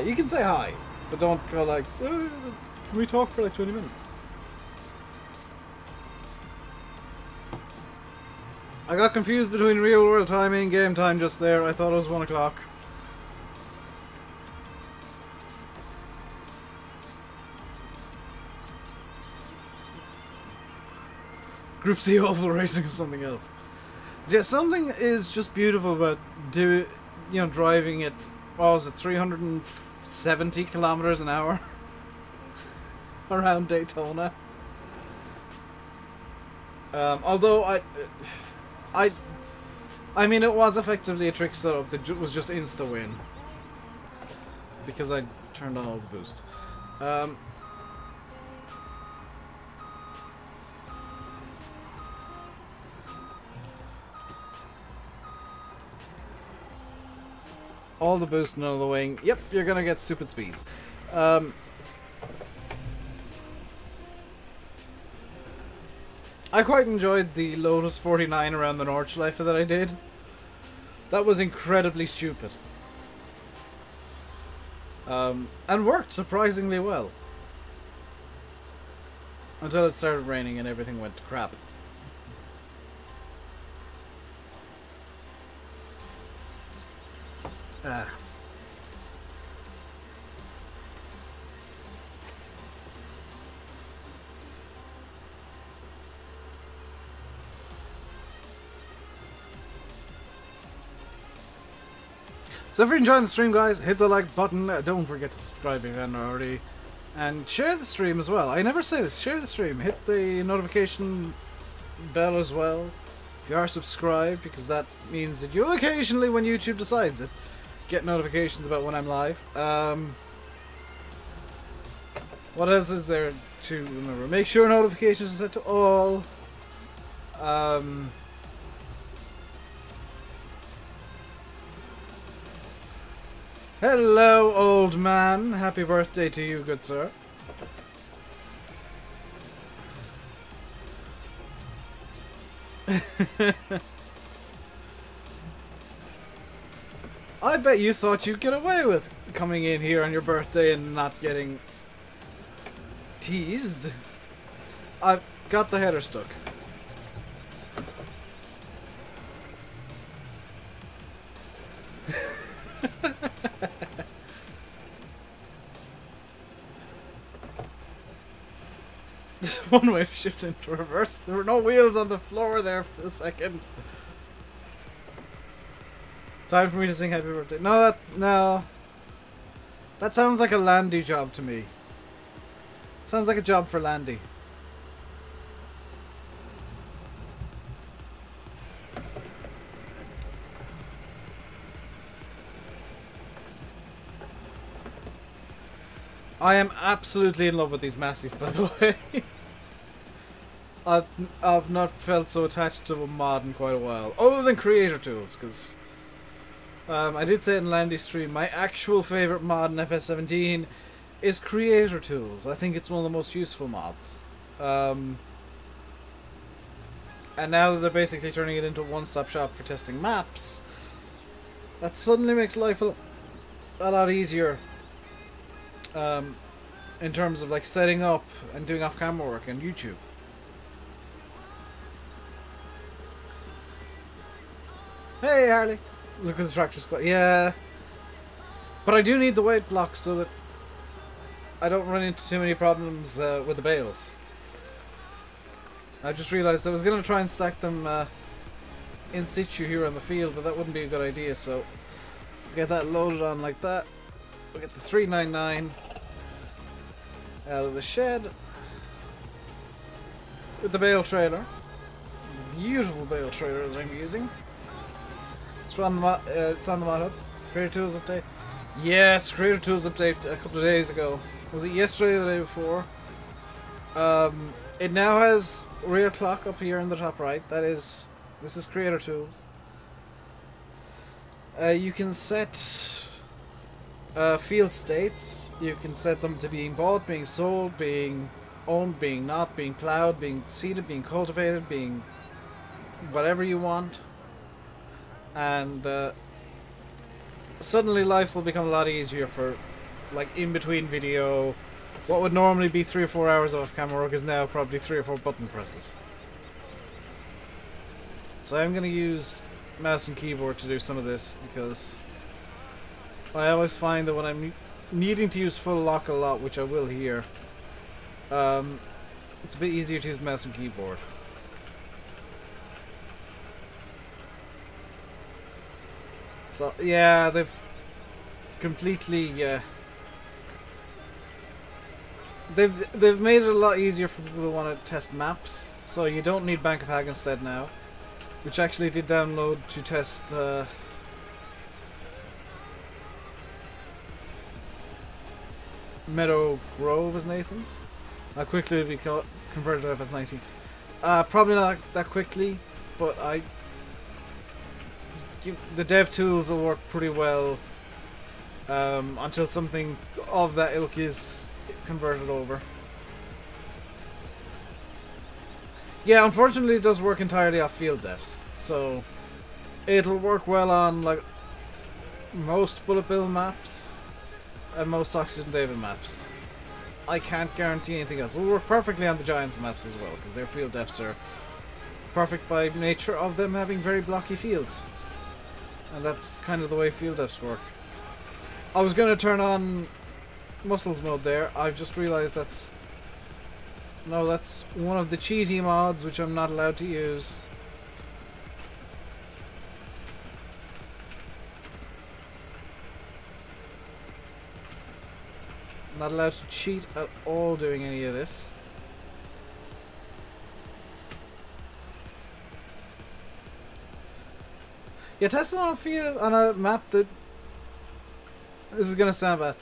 You can say hi, but don't go like, can we talk for like 20 minutes? I got confused between real world time and in-game time just there. I thought it was 1 o'clock. Group C oval racing or something else. Yeah, something is just beautiful about driving at, what was it, 370 kilometers an hour around Daytona. Although I mean, it was effectively a trick setup that was just insta-win. Because I turned on all the boost. All the boost, none of the wing. Yep, you're gonna get stupid speeds. I quite enjoyed the Lotus 49 around the Nordschleife that I did. That was incredibly stupid. And worked surprisingly well. Until it started raining and everything went to crap. So if you're enjoying the stream, guys, hit the like button. Don't forget to subscribe if you haven't already. And share the stream as well. I never say this. Share the stream. Hit the notification bell as well if you are subscribed, because that means that you'll occasionally, when YouTube decides it, get notifications about when I'm live. What else is there to remember? Make sure notifications are set to all. Hello, old man. Happy birthday to you, good sir. I bet you thought you'd get away with coming in here on your birthday and not getting teased. I've got the header stuck. One way to shift into reverse. There were no wheels on the floor there for a second. Time for me to sing happy birthday. No, no. That sounds like a Landy job to me. Sounds like a job for Landy. I am absolutely in love with these Massies, by the way. I've not felt so attached to a mod in quite a while. Other than creator tools, because I did say it in Landy's stream, my actual favourite mod in FS17 is creator tools. I think it's one of the most useful mods. And now that they're basically turning it into a one-stop shop for testing maps, that suddenly makes life a lot easier. In terms of like setting up and doing off-camera work and YouTube. Hey Harley! Look at the tractor squad. Yeah. But I do need the weight block so that I don't run into too many problems with the bales. I just realised I was going to try and stack them in situ here on the field, but that wouldn't be a good idea, so get that loaded on like that. We'll get the 399 out of the shed with the bale trailer. Beautiful bale trailer that I'm using. It's on the it's on the mod hub. Creator Tools update. Yes, Creator Tools update a couple of days ago. Was it yesterday or the day before? It now has real clock up here in the top right. This is Creator Tools. You can set field states. You can set them to being bought, being sold, being owned, being not, being plowed, being seeded, being cultivated, being whatever you want. And suddenly life will become a lot easier for, like, in between video. What would normally be 3 or 4 hours of camera work is now probably 3 or 4 button presses. So I'm going to use mouse and keyboard to do some of this, because I always find that when I'm needing to use full lock a lot, which I will here, it's a bit easier to use mouse and keyboard. So yeah, they've completely they've made it a lot easier for people who want to test maps. So you don't need Bank of Hagenstead now, which actually did download to test Meadow Grove as Nathan's. How quickly it'll be converted to FS19? Probably not that quickly, but the dev tools will work pretty well until something of that ilk is converted over. Yeah, unfortunately it does work entirely off field defs, so it'll work well on like most bullet bill maps and most Oxygendavid maps. I can't guarantee anything else. It'll work perfectly on the Giants maps as well, because their field defs are perfect by nature of them having very blocky fields. And that's kind of the way field defs work. I was going to turn on muscles mode there. I've just realised that's one of the cheaty mods which I'm not allowed to use. Not allowed to cheat at all doing any of this. Yeah, testing on a field on a map that, this is gonna sound bad,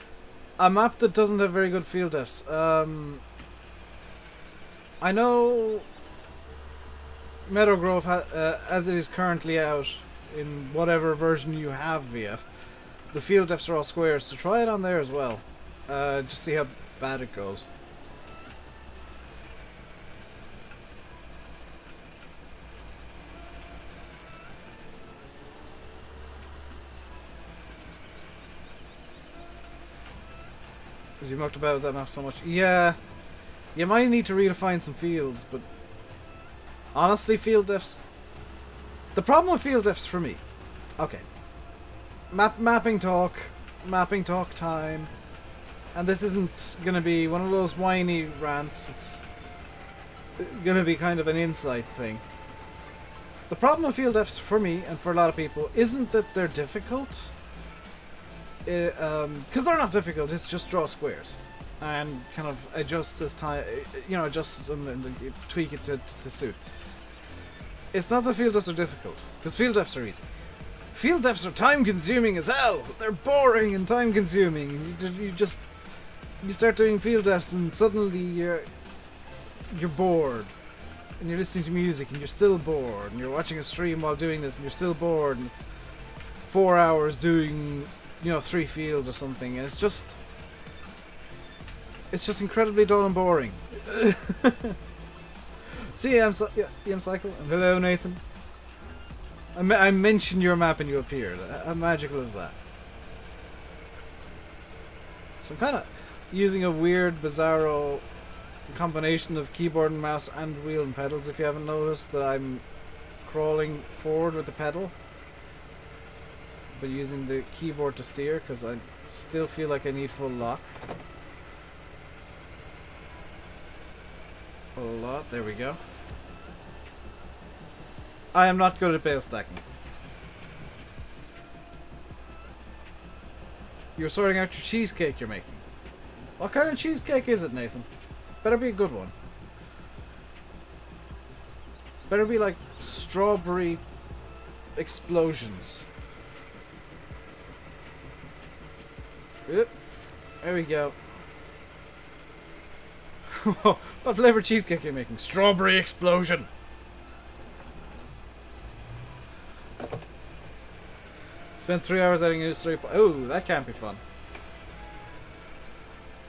a map that doesn't have very good field defs. I know Meadow Grove as it is currently out in whatever version you have VF, the field defs are all squares, so try it on there as well. Just see how bad it goes. Because you mucked about with that map so much. Yeah, you might need to redefine some fields, but honestly, field defs. The problem with field defs for me, okay, mapping talk time, and this isn't gonna be one of those whiny rants. gonna be kind of an insight thing. The problem with field Fs for me and for a lot of people isn't that they're difficult. Because they're not difficult, it's just draw squares and kind of adjust as time, adjust them and tweak it to suit. It's not that field Fs are difficult, because field Fs are easy. Field Fs are time consuming as hell. They're boring and time consuming. You start doing field Fs and suddenly you're bored. And you're listening to music and you're still bored. And you're watching a stream while doing this and you're still bored. And it's 4 hours doing, 3 fields or something. And it's just incredibly dull and boring. See, I'm Cycle. And hello, Nathan. I mentioned your map and you appeared. How magical is that? So I'm kind of using a weird, bizarro combination of keyboard and mouse and wheel and pedals. If you haven't noticed that I'm crawling forward with the pedal, but using the keyboard to steer because I still feel like I need full lock. A lot. There we go. I am not good at bale stacking. You're sorting out your cheesecake you're making. What kind of cheesecake is it, Nathan? Better be a good one. Better be like strawberry explosions. Yep. There we go. What flavor cheesecake are you making? Strawberry explosion. Spent 3 hours adding a new story. Oh, that can't be fun.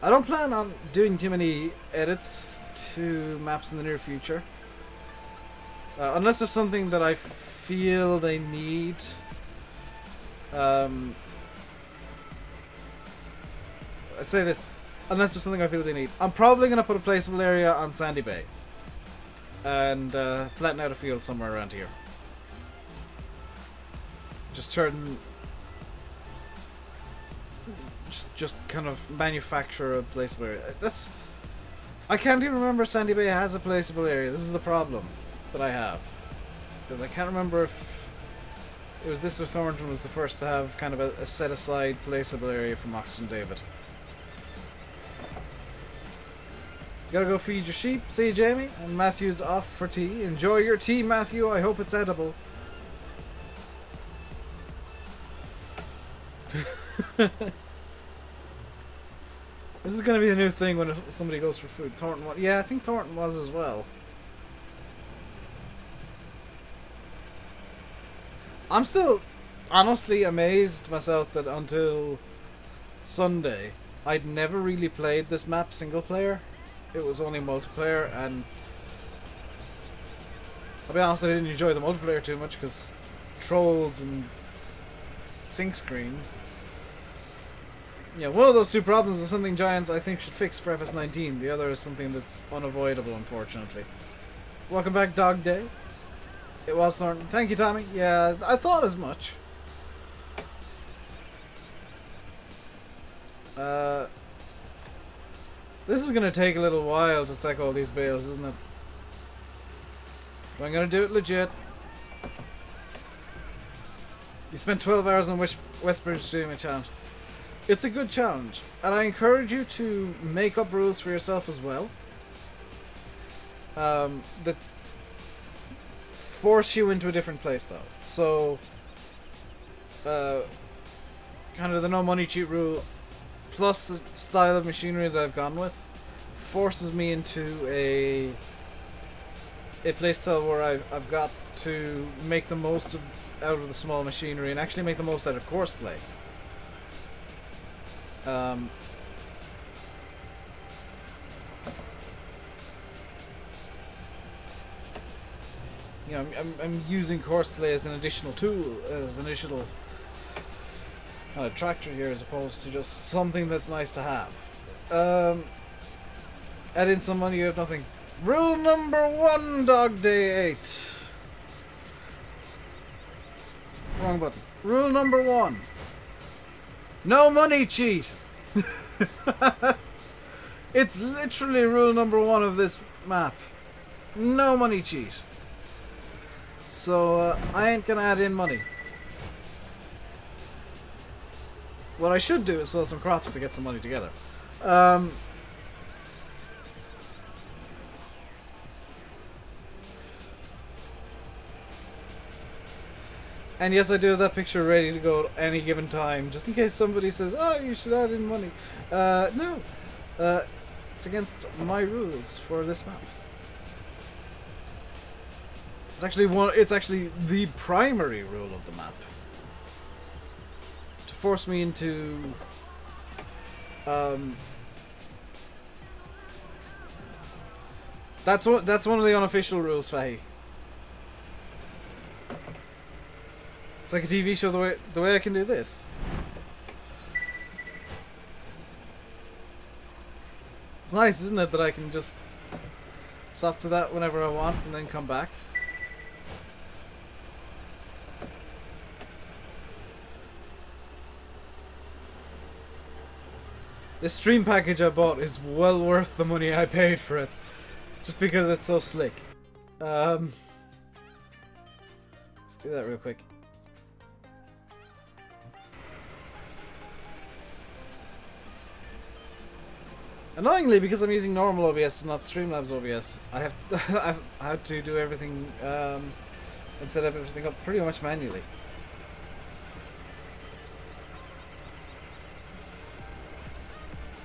I don't plan on doing too many edits to maps in the near future. Unless there's something that I feel they need. I say this. Unless there's something I feel they need. I'm probably going to put a placeable area on Sandy Bay. And flatten out a field somewhere around here. Just turn... Just kind of manufacture a placeable area. That's... I can't even remember if Sandy Bay has a placeable area. This is the problem that I have. Because I can't remember if it was this or Thornton was the first to have kind of a set-aside placeable area from Oxygendavid. Gotta go feed your sheep. See you, Jamie. And Matthew's off for tea. Enjoy your tea, Matthew. I hope it's edible. This is going to be the new thing when somebody goes for food. Thornton was. Yeah, I think Thornton was as well. I'm still honestly amazed myself that until Sunday, I'd never really played this map single player. It was only multiplayer, and I'll be honest, I didn't enjoy the multiplayer too much because trolls and sync screens. Yeah, one of those two problems is something Giants I think should fix for FS19. The other is something that's unavoidable, unfortunately. Welcome back, Dog Day. It was Thornton. Thank you, Tommy. Yeah, I thought as much. This is going to take a little while to stack all these bales, isn't it? But I'm going to do it legit. You spent 12 hours on Westbridge doing a challenge. It's a good challenge, and I encourage you to make up rules for yourself as well. That force you into a different playstyle. So, kind of the no money cheat rule, plus the style of machinery that I've gone with, forces me into a playstyle where I've got to make the most out of the small machinery and actually make the most out of course play. You know, I'm using course play as an additional tool, as an additional kind of tractor here, as opposed to just something that's nice to have. Add in some money, you have nothing. Rule number 1, Dog Day 8. Wrong button. Rule number 1. No money cheat! It's literally rule number 1 of this map. No money cheat. So I ain't gonna add in money. What I should do is sell some crops to get some money together. And yes, I do have that picture ready to go at any given time, just in case somebody says, "Oh, you should add in money." No, it's against my rules for this map. It's actually the primary rule of the map to force me into That's one of the unofficial rules, Fahy. It's like a TV show the way I can do this. It's nice, isn't it, that I can just stop to that whenever I want and then come back. This stream package I bought is well worth the money I paid for it. Just because it's so slick. Let's do that real quick. Annoyingly, because I'm using normal OBS and not Streamlabs OBS, I have I've had to do everything and set up everything up pretty much manually.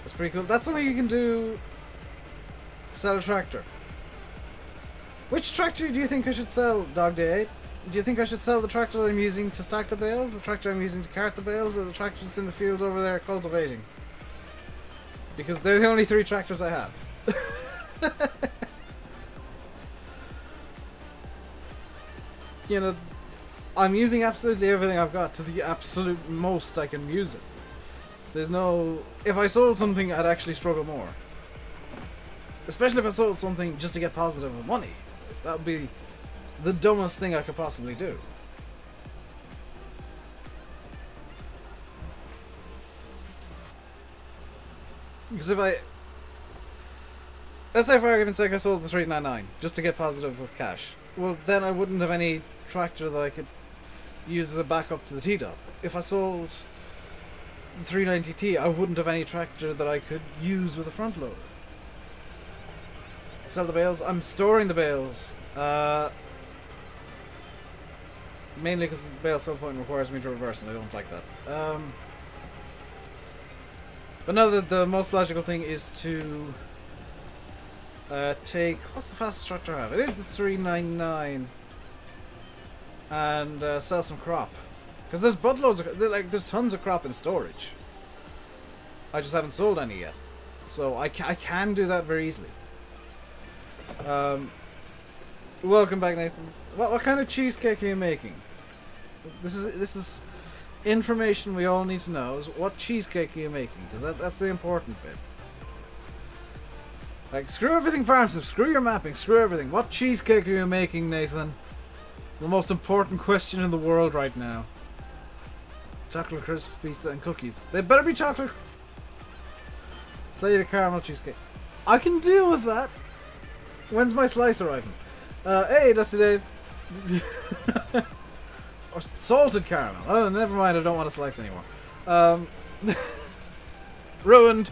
That's pretty cool. That's something you can do. Sell a tractor. Which tractor do you think I should sell, Dog Day 8? Do you think I should sell the tractor that I'm using to stack the bales, the tractor I'm using to cart the bales, or the tractor that's in the field over there cultivating? Because they're the only 3 tractors I have. You know, I'm using absolutely everything I've got to the absolute most I can use it. There's no... If I sold something, I'd actually struggle more. Especially if I sold something just to get positive money. That would be the dumbest thing I could possibly do. Because if I... Let's say for argument's sake I sold the 399 just to get positive with cash. Well, then I wouldn't have any tractor that I could use as a backup to the T-Dub. If I sold the 390T, I wouldn't have any tractor that I could use with a front loader. Sell the bales. I'm storing the bales. Mainly because the bale sell point requires me to reverse and I don't like that. But no, the most logical thing is to take... What's the fastest tractor I have? It is the 399. And sell some crop. Because there's buttloads of... there's tons of crop in storage. I just haven't sold any yet. So I can do that very easily. Welcome back, Nathan. What kind of cheesecake are you making? This is information we all need to know. Is what cheesecake are you making? Because that's the important bit. Like, screw everything farm stuff, screw your mapping, screw everything. What cheesecake are you making, Nathan? The most important question in the world right now. Chocolate crisp pizza and cookies. They better be chocolate. Slated caramel cheesecake. I can deal with that. When's my slice arriving? Hey, Dusty Dave. Or salted caramel. Oh, never mind. I don't want a slice anymore. Ruined.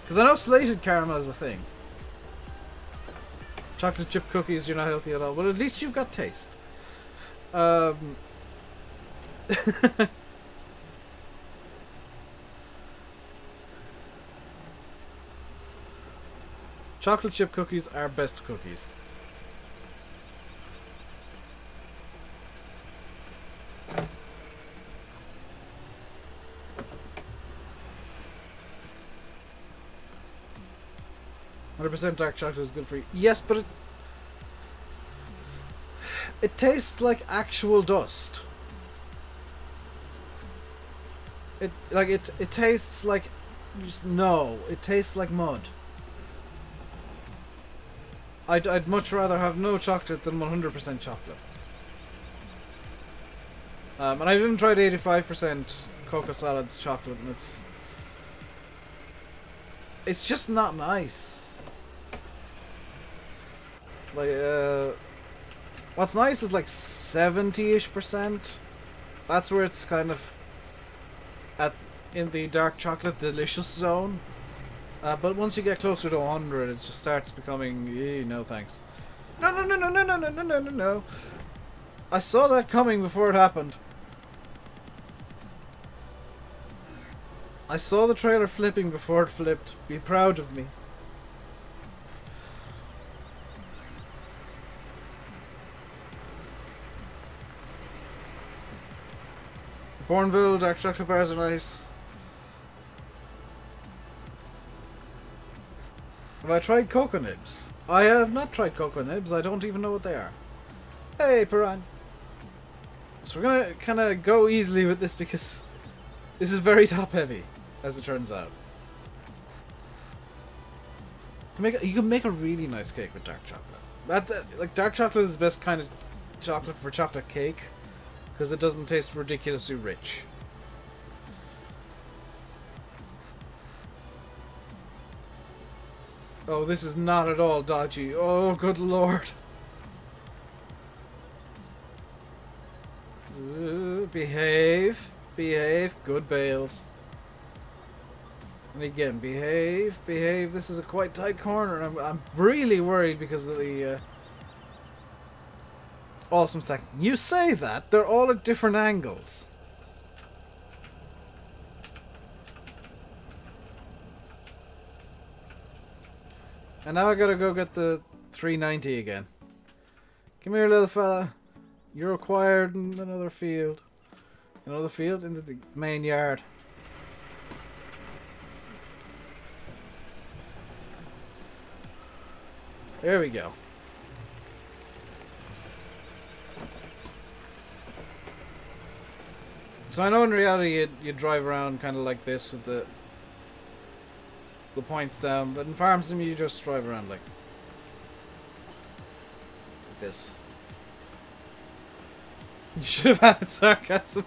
Because I know slated caramel is a thing. Chocolate chip cookies, you're not healthy at all. But at least you've got taste. Chocolate chip cookies are best cookies. %, dark chocolate is good for you. Yes, but it tastes like actual dust. It tastes like it tastes like mud. I'd much rather have no chocolate than 100% chocolate. And I've even tried 85% Cocoa Solids chocolate, and it's just not nice. Like, what's nice is like 70-ish%. That's where it's kind of in the dark chocolate delicious zone. But once you get closer to 100, it just starts becoming, no thanks. No, no, no, no, no, no, no, no, no, no, no. I saw that coming before it happened. I saw the trailer flipping before it flipped. Be proud of me. Bourneville dark chocolate bars are nice. Have I tried Cocoa Nibs? I have not tried Cocoa Nibs. I don't even know what they are. Hey, Piran. So we're gonna kind of go easily with this because this is very top heavy, as it turns out. You can make a really nice cake with dark chocolate. Like dark chocolate is the best kind of chocolate for chocolate cake because it doesn't taste ridiculously rich. Oh, this is not at all dodgy. Oh, good lord. Ooh, behave. Behave. Good bales. And again, behave. Behave. This is a quite tight corner. And I'm really worried because of the awesome stacking. You say that. They're all at different angles. And now I gotta go get the 390 again. Come here, little fella. You're acquired in another field. Another field? Into the main yard. There we go. So I know in reality you'd drive around kind of like this with the points down, but in Farm Sim you just drive around like this. You should have added sarcasm.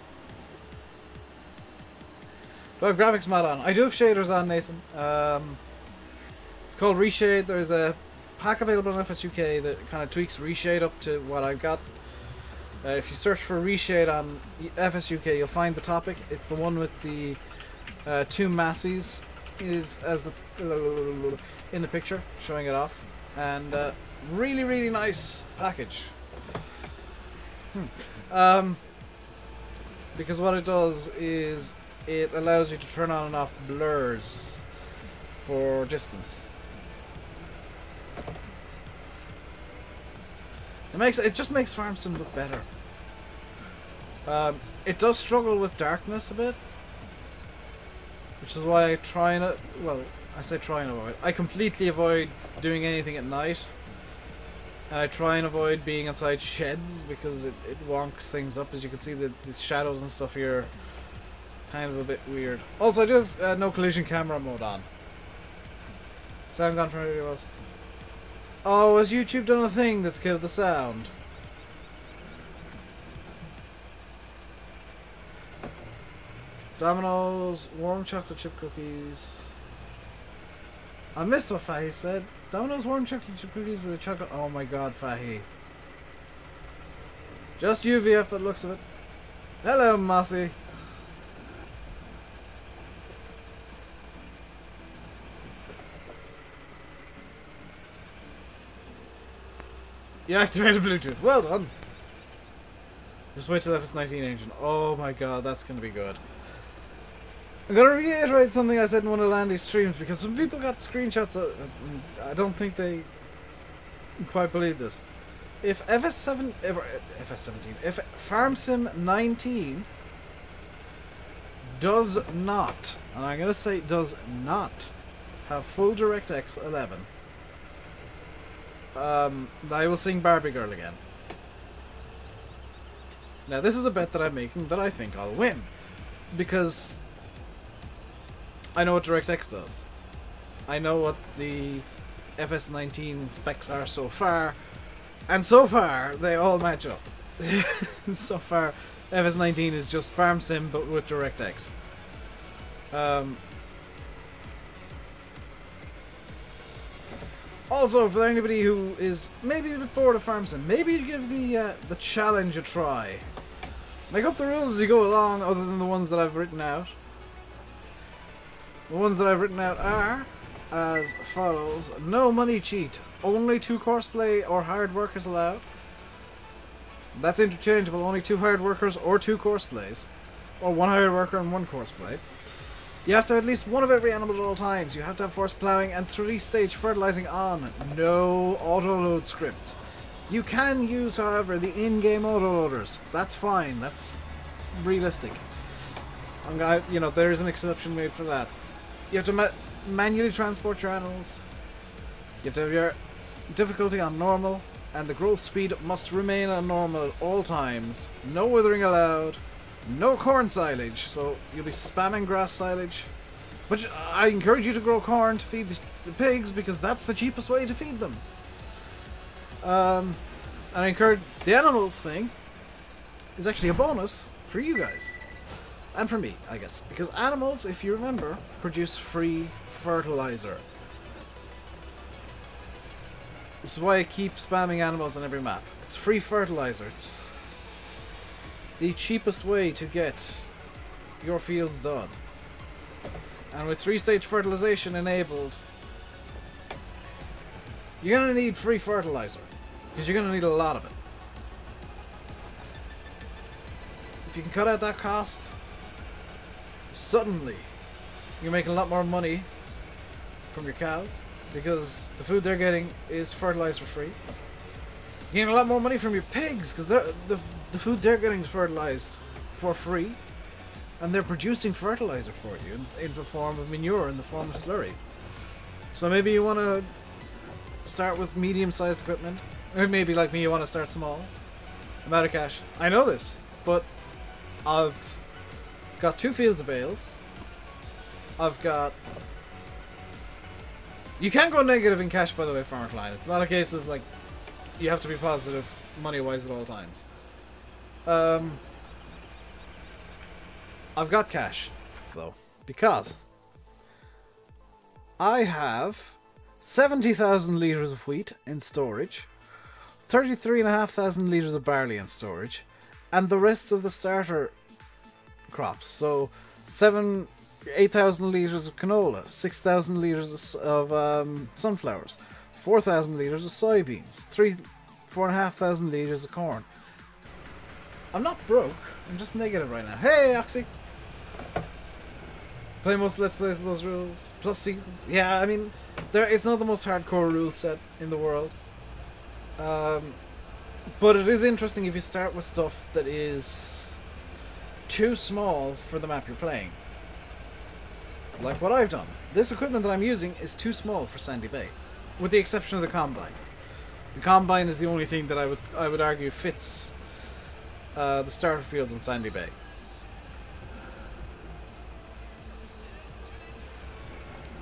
Do I have graphics mod on? I do have shaders on, Nathan. It's called Reshade. There's a pack available on FSUK that kind of tweaks Reshade up to what I've got. If you search for Reshade on FSUK, you'll find the topic. It's the one with the two Massies is as the in the picture, showing it off, and really, really nice package. Because what it does is it allows you to turn on and off blurs for distance. It just makes Farm Sim look better. It does struggle with darkness a bit, which is why I try and well, I say try and avoid. I completely avoid doing anything at night, and I try and avoid being inside sheds because it wonks things up. As you can see, the shadows and stuff here are kind of a bit weird. Also, I do have no collision camera mode on. Sound gone from everybody else. Oh, has YouTube done a thing that's killed the sound? Domino's warm chocolate chip cookies. I missed what Fahy said. Domino's warm chocolate chip cookies with a chocolate. Oh my god, Fahy. Just UVF, but looks of it. Hello, Mossy. You activated Bluetooth. Well done. Just wait till FS19 engine. Oh my god, that's going to be good. I'm going to reiterate something I said in one of Landy's streams, because some people got screenshots of, I don't think they quite believe this. If FS17, if Farm Sim 19 does not, and I'm going to say does not, have full DirectX 11, I will sing Barbie Girl again. Now this is a bet that I'm making that I think I'll win, because I know what DirectX does. I know what the FS19 specs are so far, and so far they all match up. So far FS19 is just Farm Sim, but with DirectX. Also, for anybody who is maybe a bit bored of Farm Sim, maybe give the challenge a try. Make up the rules as you go along, other than the ones that I've written out. The ones that I've written out are as follows. No money cheat. Only 2 courseplay or hired workers allowed. That's interchangeable. Only 2 hired workers or 2 courseplays. Or 1 hired worker and 1 courseplay. You have to have at least 1 of every animal at all times. You have to have forced ploughing and 3-stage fertilizing on. No auto-load scripts. You can use, however, the in-game autoloaders. That's fine. That's realistic. You know, there is an exception made for that. You have to manually transport your animals. You have to have your difficulty on normal, and the growth speed must remain on normal at all times. No withering allowed. No corn silage, so you'll be spamming grass silage. But I encourage you to grow corn to feed the pigs, because that's the cheapest way to feed them. And I encourage the animals thing is actually a bonus for you guys. And for me, I guess. Because animals, if you remember, produce free fertilizer. This is why I keep spamming animals on every map. It's free fertilizer. It's the cheapest way to get your fields done. And with 3-stage fertilization enabled, you're going to need free fertilizer. Because you're going to need a lot of it. If you can cut out that cost, suddenly you're making a lot more money from your cows. Because the food they're getting is fertilizer free. You're getting a lot more money from your pigs, because the food they're getting is fertilized for free. And they're producing fertilizer for you in the form of manure, in the form of slurry. So maybe you want to start with medium-sized equipment. Or maybe, like me, you want to start small. I'm out of cash. I know this, but I've got 2 fields of bales. I've got... You can go negative in cash, by the way, Farmer Klein. It's not a case of, like, you have to be positive money-wise at all times. I've got cash, though, because I have 70,000 litres of wheat in storage, 33,500 litres of barley in storage, and the rest of the starter crops. So 8,000 litres of canola, 6,000 litres of sunflowers, 4,000 litres of soybeans, 4,500 litres of corn. I'm not broke, I'm just negative right now. Hey, Oxy! Play most Let's Plays with those rules, plus seasons. Yeah, I mean, it's not the most hardcore rule set in the world. But it is interesting if you start with stuff that is too small for the map you're playing. Like what I've done. This equipment that I'm using is too small for Sandy Bay, with the exception of the Combine. The Combine is the only thing that I would argue fits the starter fields in Sandy Bay.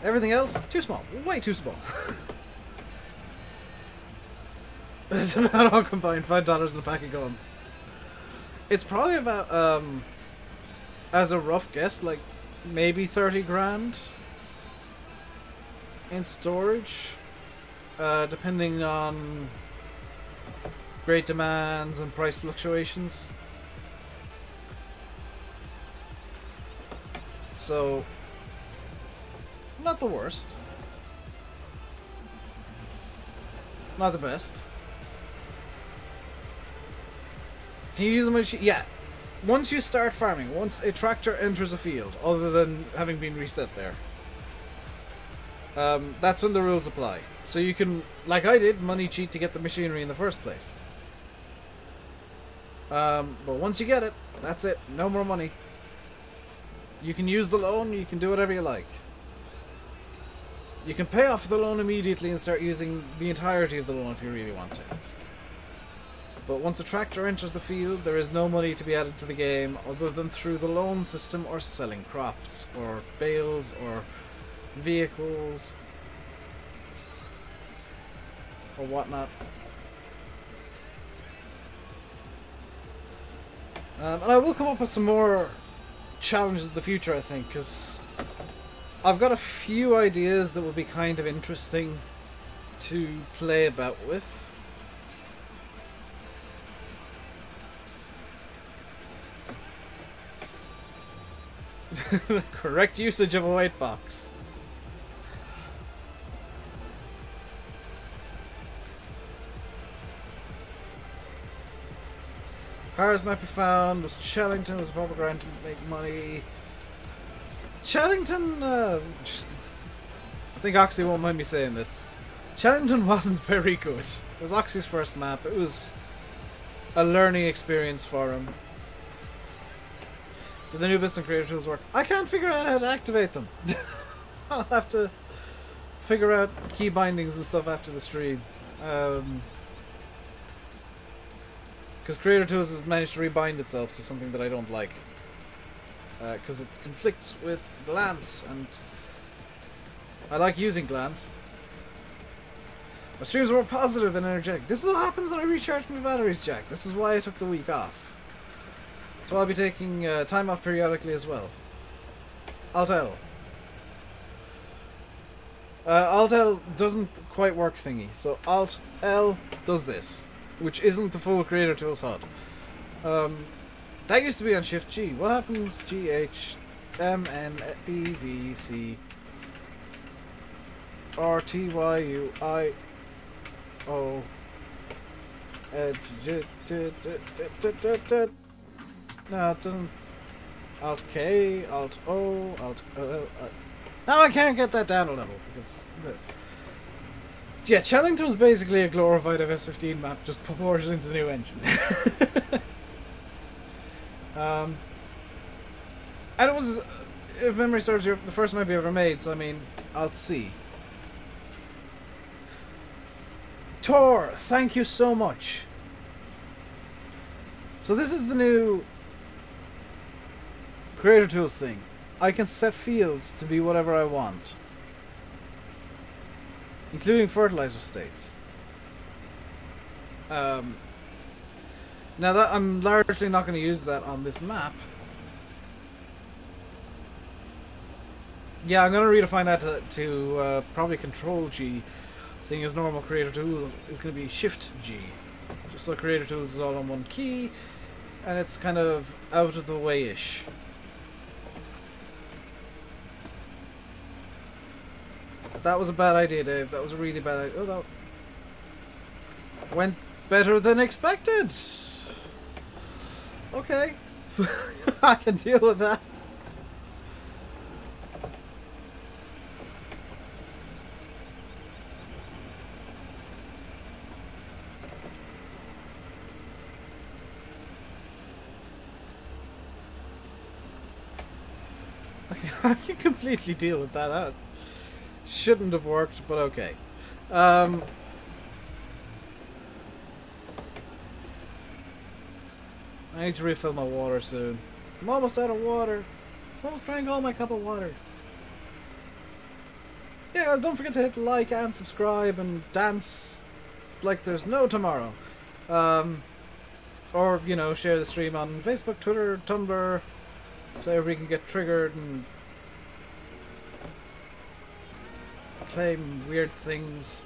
Everything else, too small. Way too small. It's about all combined $5 in a pack of gum. It's probably about, as a rough guess, like maybe 30 grand in storage, depending on great demands and price fluctuations. So, not the worst. Not the best. Can you use them? Yeah. Once you start farming, once a tractor enters a field, other than having been reset there, that's when the rules apply. So you can, like I did, money cheat to get the machinery in the first place. But once you get it, that's it. No more money. You can use the loan, you can do whatever you like. You can pay off the loan immediately and start using the entirety of the loan if you really want to. But once a tractor enters the field, there is no money to be added to the game other than through the loan system or selling crops or bales or vehicles or whatnot. And I will come up with some more challenges in the future, I think, because I've got a few ideas that would be kind of interesting to play about with. The correct usage of a weight box. Hardest map we found was Chellington. Was a proper grind to make money. Chellington, I think Oxy won't mind me saying this. Chellington wasn't very good. It was Oxy's first map. It was a learning experience for him. Do the new bits and creator tools work? I can't figure out how to activate them. I'll have to figure out key bindings and stuff after the stream. Because Creator Tools has managed to rebind itself to something that I don't like. Because it conflicts with Glance, and I like using Glance. My streams are more positive and energetic. This is what happens when I recharge my batteries, Jack. This is why I took the week off. So I'll be taking time off periodically as well. Alt L. Alt L doesn't quite work thingy, so Alt L does this, which isn't the full Creator Tools HUD. That used to be on Shift G. What happens? G H M N B V C R T Y U I O. No, it doesn't. Alt K, Alt O, Alt O. Now I can't get that down a level because. Yeah, Chellington was basically a glorified FS15 map, just ported into the new engine. And it was, if memory serves you, the first map you ever made, so I mean, Alt C. Tor, thank you so much. So this is the new Creator Tools thing. I can set fields to be whatever I want, including fertilizer states. Now that I'm largely not going to use that on this map. Yeah, I'm going to redefine that to probably Control G, seeing as normal Creator Tools is going to be Shift G. Just so Creator Tools is all on one key, and it's kind of out of the way-ish. That was a bad idea, Dave. That was a really bad idea. Oh, that went better than expected. Okay. I can deal with that. I can completely deal with that. That shouldn't have worked, but okay. I need to refill my water soon. I'm almost out of water. I almost drank all my cup of water. Yeah, guys, don't forget to hit like and subscribe and dance like there's no tomorrow. Or, you know, share the stream on Facebook, Twitter, Tumblr, so everybody can get triggered and claim weird things.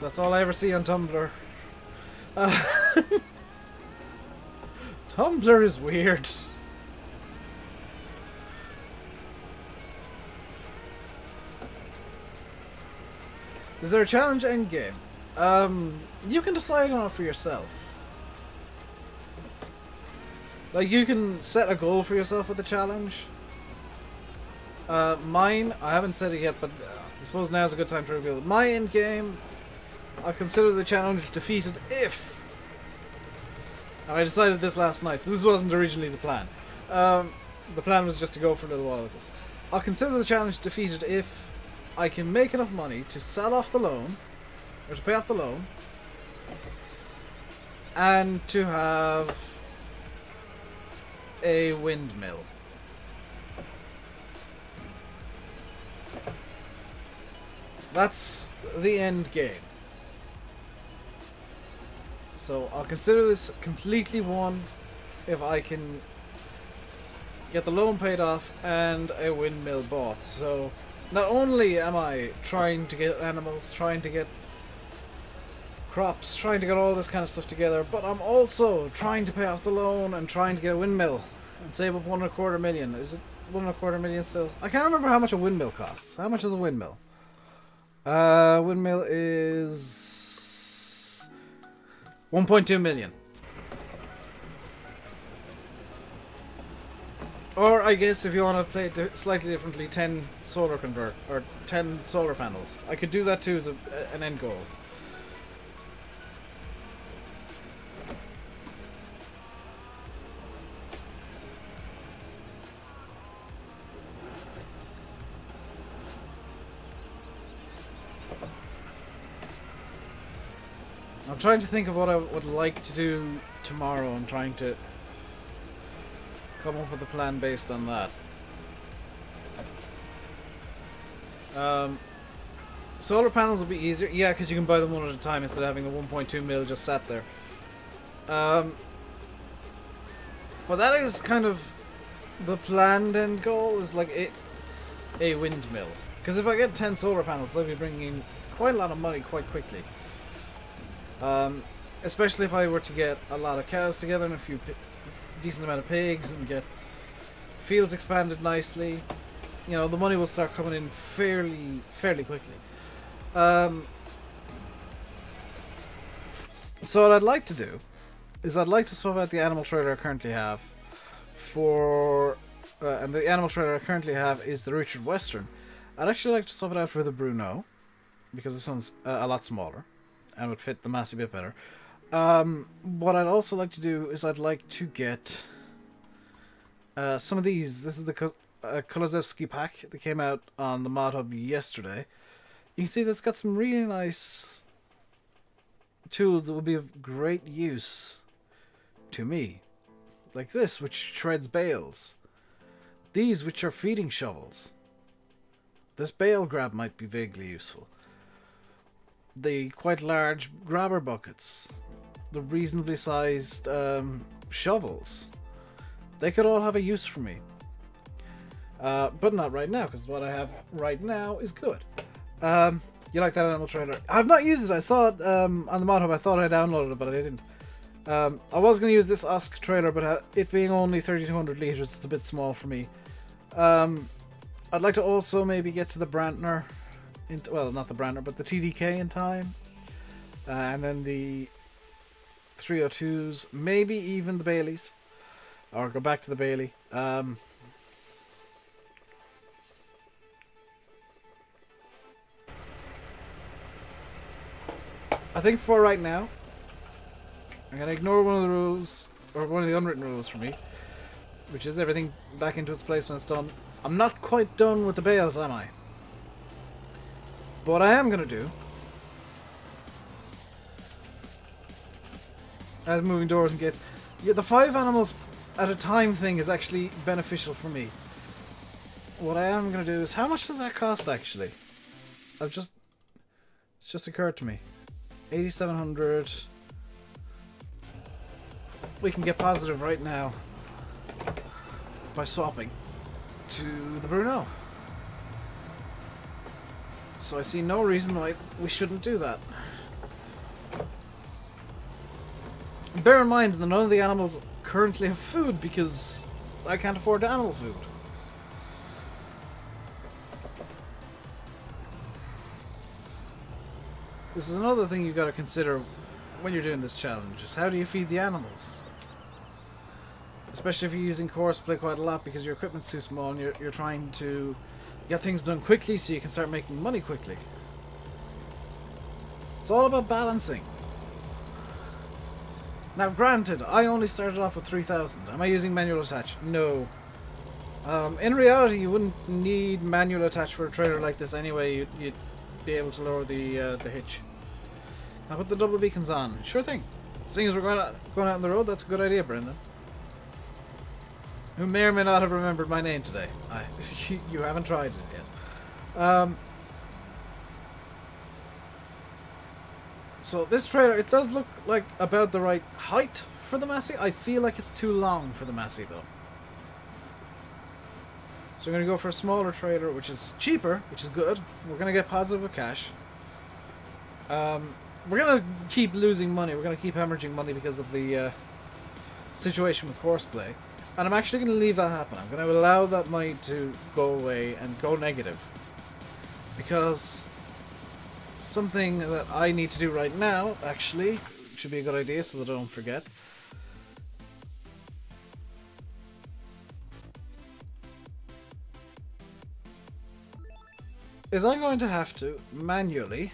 That's all I ever see on Tumblr. Tumblr is weird. Is there a challenge endgame? You can decide on it for yourself. Like, you can set a goal for yourself with the challenge. Mine, I haven't said it yet, but I suppose now's a good time to reveal it. My endgame, I consider the challenge defeated if... And I decided this last night, so this wasn't originally the plan. The plan was just to go for a little while with this. I'll consider the challenge defeated if I can make enough money to sell off the loan, or to pay off the loan, and to have a windmill. That's the end game. So I'll consider this completely won if I can get the loan paid off and a windmill bought. So not only am I trying to get animals, trying to get crops, trying to get all this kind of stuff together, but I'm also trying to pay off the loan and trying to get a windmill and save up 1.25 million. Is it 1.25 million still? I can't remember how much a windmill costs. How much is a windmill? Windmill is 1.2 million. Or I guess if you want to play it slightly differently, 10 solar convert or 10 solar panels. I could do that too as an end goal. I'm trying to think of what I would like to do tomorrow. I'm trying to come up with a plan based on that. Solar panels will be easier. Yeah, because you can buy them one at a time instead of having the 1.2 mil just sat there. But that is kind of the planned end goal, is like a windmill. Because if I get 10 solar panels, they'll be bringing in quite a lot of money quite quickly. Especially if I were to get a lot of cows together and a few decent amount of pigs and get fields expanded nicely, you know, the money will start coming in fairly quickly. So what I'd like to do is I'd like to swap out the animal trailer I currently have for and the animal trailer I currently have is the Richard Western. I'd actually like to swap it out for the Bruno, because this one's a lot smaller and would fit the mass a bit better. What I'd also like to do is I'd like to get some of these. This is the Kolozevsky pack that came out on the Mod Hub yesterday. You can see that's got some really nice tools that will be of great use to me. Like this, which shreds bales. These, which are feeding shovels. This bale grab might be vaguely useful. The quite large grabber buckets. The reasonably sized shovels. They could all have a use for me. But not right now, because what I have right now is good. You like that animal trailer? I've not used it. I saw it on the Mod Hub. I thought I downloaded it, but I didn't. I was going to use this Osk trailer, but it being only 3,200 litres, it's a bit small for me. I'd like to also maybe get to the Brantner. Well, not the Brantner, but the TDK in time. And then the 302s, maybe even the Baileys. Or go back to the Bailey. I think for right now, I'm going to ignore one of the rules, or one of the unwritten rules for me, which is everything back into its place when it's done. I'm not quite done with the bales, am I? But what I am going to do, as moving doors and gates, yeah, the 5 animals at a time thing is actually beneficial for me. What I am going to do is, how much does that cost actually? It's just occurred to me. 8,700. We can get positive right now by swapping to the Bruno. So I see no reason why we shouldn't do that. Bear in mind that none of the animals currently have food because I can't afford the animal food. This is another thing you've got to consider when you're doing this challenge, is how do you feed the animals? Especially if you're using course play quite a lot because your equipment's too small and you're trying to get things done quickly so you can start making money quickly. It's all about balancing. Now granted, I only started off with 3,000. Am I using manual attach? No. In reality, you wouldn't need manual attach for a trailer like this anyway. You'd be able to lower the hitch. Now put the double beacons on. Sure thing. Seeing as we're going out on the road, that's a good idea, Brendan. Who may or may not have remembered my name today. You haven't tried it yet. So So this trailer, it does look like about the right height for the Massey. I feel like it's too long for the Massey though. So we're going to go for a smaller trailer, which is cheaper, which is good. We're going to get positive with cash. We're going to keep losing money. We're going to keep hemorrhaging money because of the situation with horseplay. And I'm actually going to leave that happen. I'm going to allow that money to go away and go negative. Because something that I need to do right now, actually, should be a good idea so that I don't forget. Is I'm going to have to manually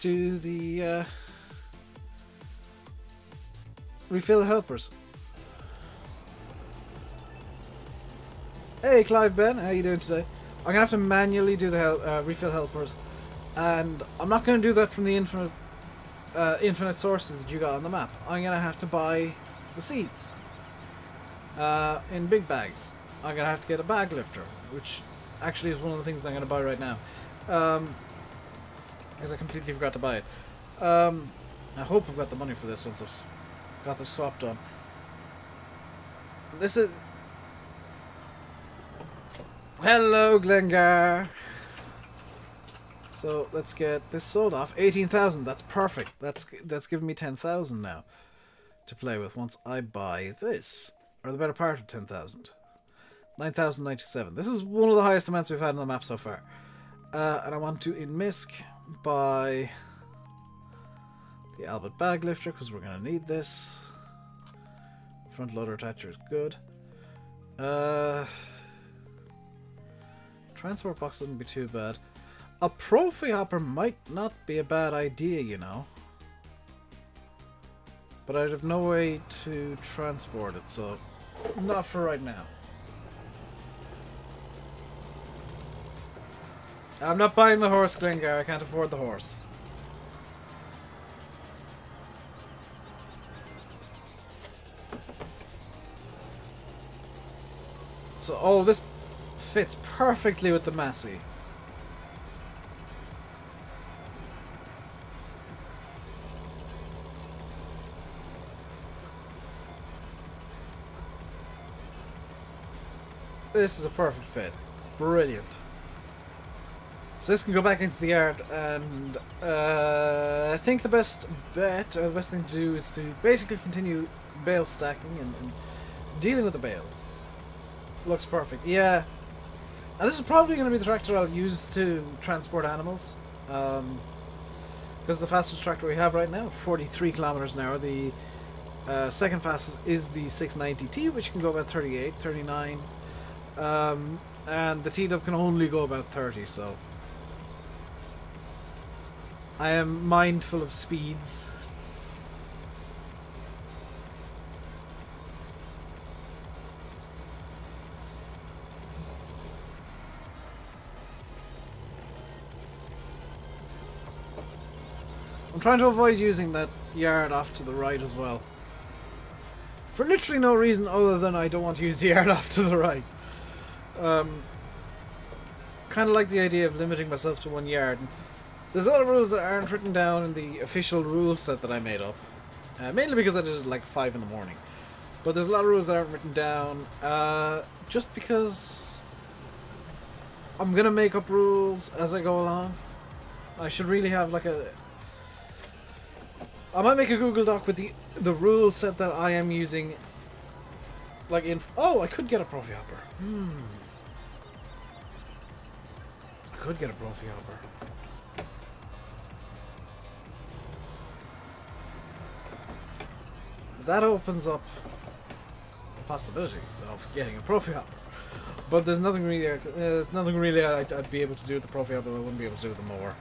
do the refill helpers. Hey Clive Ben, how you doing today? I'm gonna have to manually do the refill helpers, and I'm not gonna do that from the infinite sources that you got on the map. I'm gonna have to buy the seeds in big bags. I'm gonna have to get a bag lifter, which actually is one of the things I'm gonna buy right now, because I completely forgot to buy it. I hope I've got the money for this once I've got the swap done. This is. Hello, Glengar. So let's get this sold off. 18,000. That's perfect. That's giving me 10,000 now to play with once I buy this, or the better part of 10,000. 9,097. This is one of the highest amounts we've had on the map so far. And I want to, in Misk, buy the Albert bag lifter because we're going to need this. Front loader attacher is good. Transport box wouldn't be too bad. A Profi hopper might not be a bad idea, you know. But I'd have no way to transport it, so not for right now. I'm not buying the horse, Glengar. I can't afford the horse. So, oh, this fits perfectly with the Massey. This is a perfect fit. Brilliant. So this can go back into the yard, and I think the best bet, or the best thing to do, is to basically continue bale stacking and dealing with the bales. Looks perfect. Yeah. And this is probably going to be the tractor I'll use to transport animals. Because the fastest tractor we have right now, 43 kilometers an hour. The second fastest is the 690T, which can go about 38, 39. And the T-Dub can only go about 30, so I am mindful of speeds. I'm trying to avoid using that yard off to the right as well. For literally no reason other than I don't want to use the yard off to the right. Kind of like the idea of limiting myself to one yard. There's a lot of rules that aren't written down in the official rule set that I made up. Mainly because I did it like 5 in the morning. But there's a lot of rules that aren't written down. Just because I'm going to make up rules as I go along. I should really have like a... I might make a Google Doc with the rule set that I am using. Like in... Oh, I could get a Profi hopper. I could get a Profi hopper. That opens up the possibility of getting a Profi hopper. But there's nothing really I'd be able to do with the Profi hopper that I wouldn't be able to do with the mower.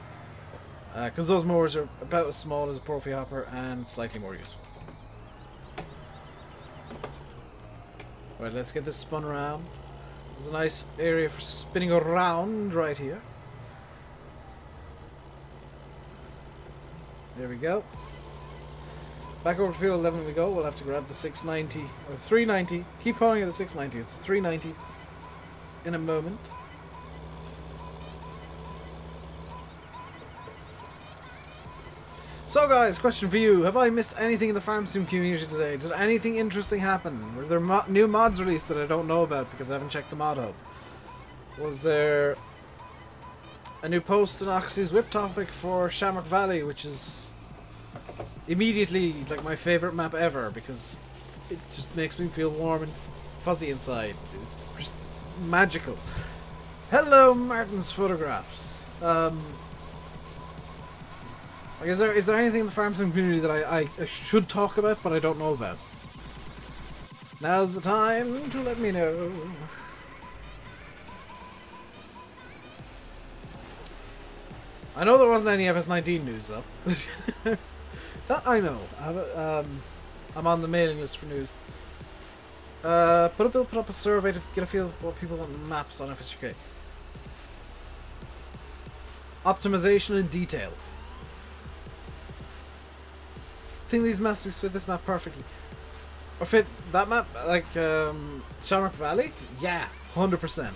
Because those mowers are about as small as a Profi hopper and slightly more useful. Right, let's get this spun around. There's a nice area for spinning around right here. There we go. Back over to field 11 we go. We'll have to grab the 690 or 390. Keep calling it a 690. It's a 390 in a moment. So guys, question for you. Have I missed anything in the farm sim community today? Did anything interesting happen? Were there new mods released that I don't know about because I haven't checked the mod hub? Was there a new post in Oxy's whip topic for Shamrock Valley, which is immediately like my favourite map ever because it just makes me feel warm and fuzzy inside. It's just magical. Hello, Martin's Photographs. Like, is there anything in the farm sim community that I should talk about but I don't know about? Now's the time to let me know. I know there wasn't any FS19 news though. That I know. I'm on the mailing list for news. Put up a survey to get a feel of what people want in maps on FSUK. Optimization in detail. I think these maps fit this map perfectly. Or fit that map, like Shamrock Valley? Yeah, 100%.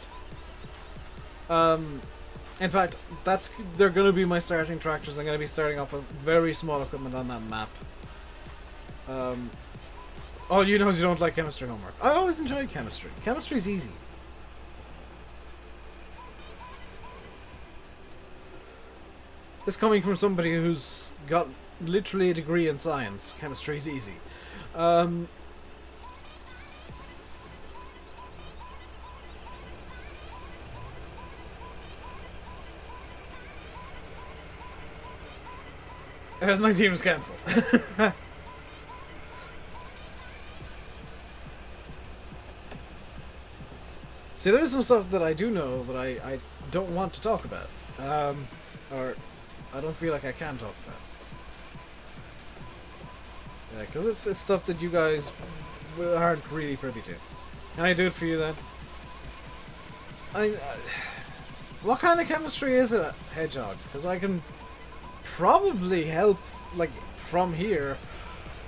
In fact, they're going to be my starting tractors. I'm going to be starting off with very small equipment on that map. All you know is you don't like chemistry homework. I always enjoyed chemistry. Chemistry's easy. This coming from somebody who's got literally a degree in science. Chemistry's easy. FS19 was cancelled. See, there's some stuff that I do know that I don't want to talk about. Or I don't feel like I can talk about. Yeah, because it's stuff that you guys aren't really privy to. Can I do it for you then? What kind of chemistry is it, Hedgehog? Because I can probably help, like, from here,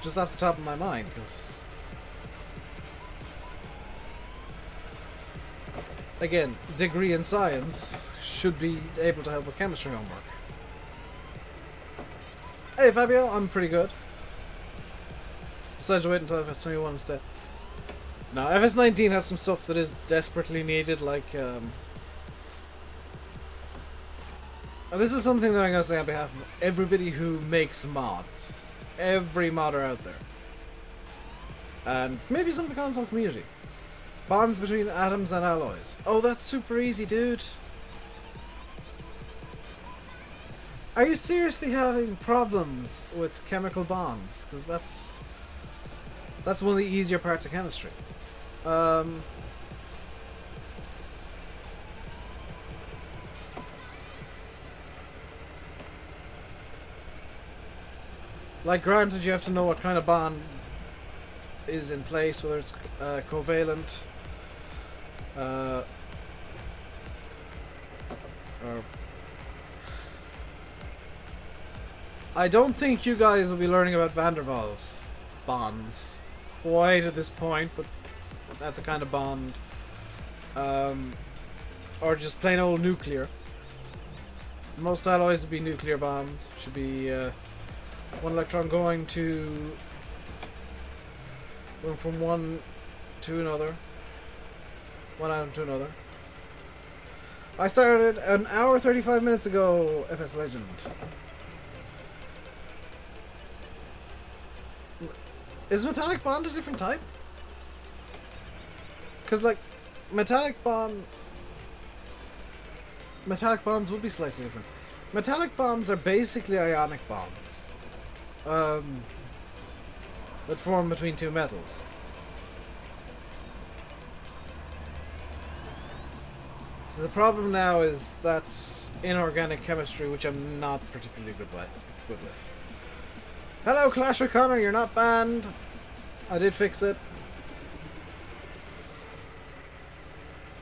just off the top of my mind, because... Again, degree in science should be able to help with chemistry homework. Hey Fabio, I'm pretty good. Decided to wait until FS21 instead. No, FS19 has some stuff that is desperately needed, like this is something that I'm going to say on behalf of everybody who makes mods. Every modder out there. And maybe some of the console community. Bonds between atoms and alloys. Oh, that's super easy, dude. Are you seriously having problems with chemical bonds? Because that's one of the easier parts of chemistry. Like, granted, you have to know what kind of bond is in place, whether it's covalent, or I don't think you guys will be learning about van der Waals bonds quite at this point, but that's a kind of bond, or just plain old nuclear. Most alloys would be nuclear bonds. Should be one electron going from one to another, one atom to another. I started an hour 35 minutes ago, FS Legend. Is metallic bond a different type? Because, like, metallic bonds will be slightly different. Metallic bonds are basically ionic bonds that form between two metals. So the problem now is that's inorganic chemistry, which I'm not particularly good with. Hello, Clash with Connor, you're not banned. I did fix it.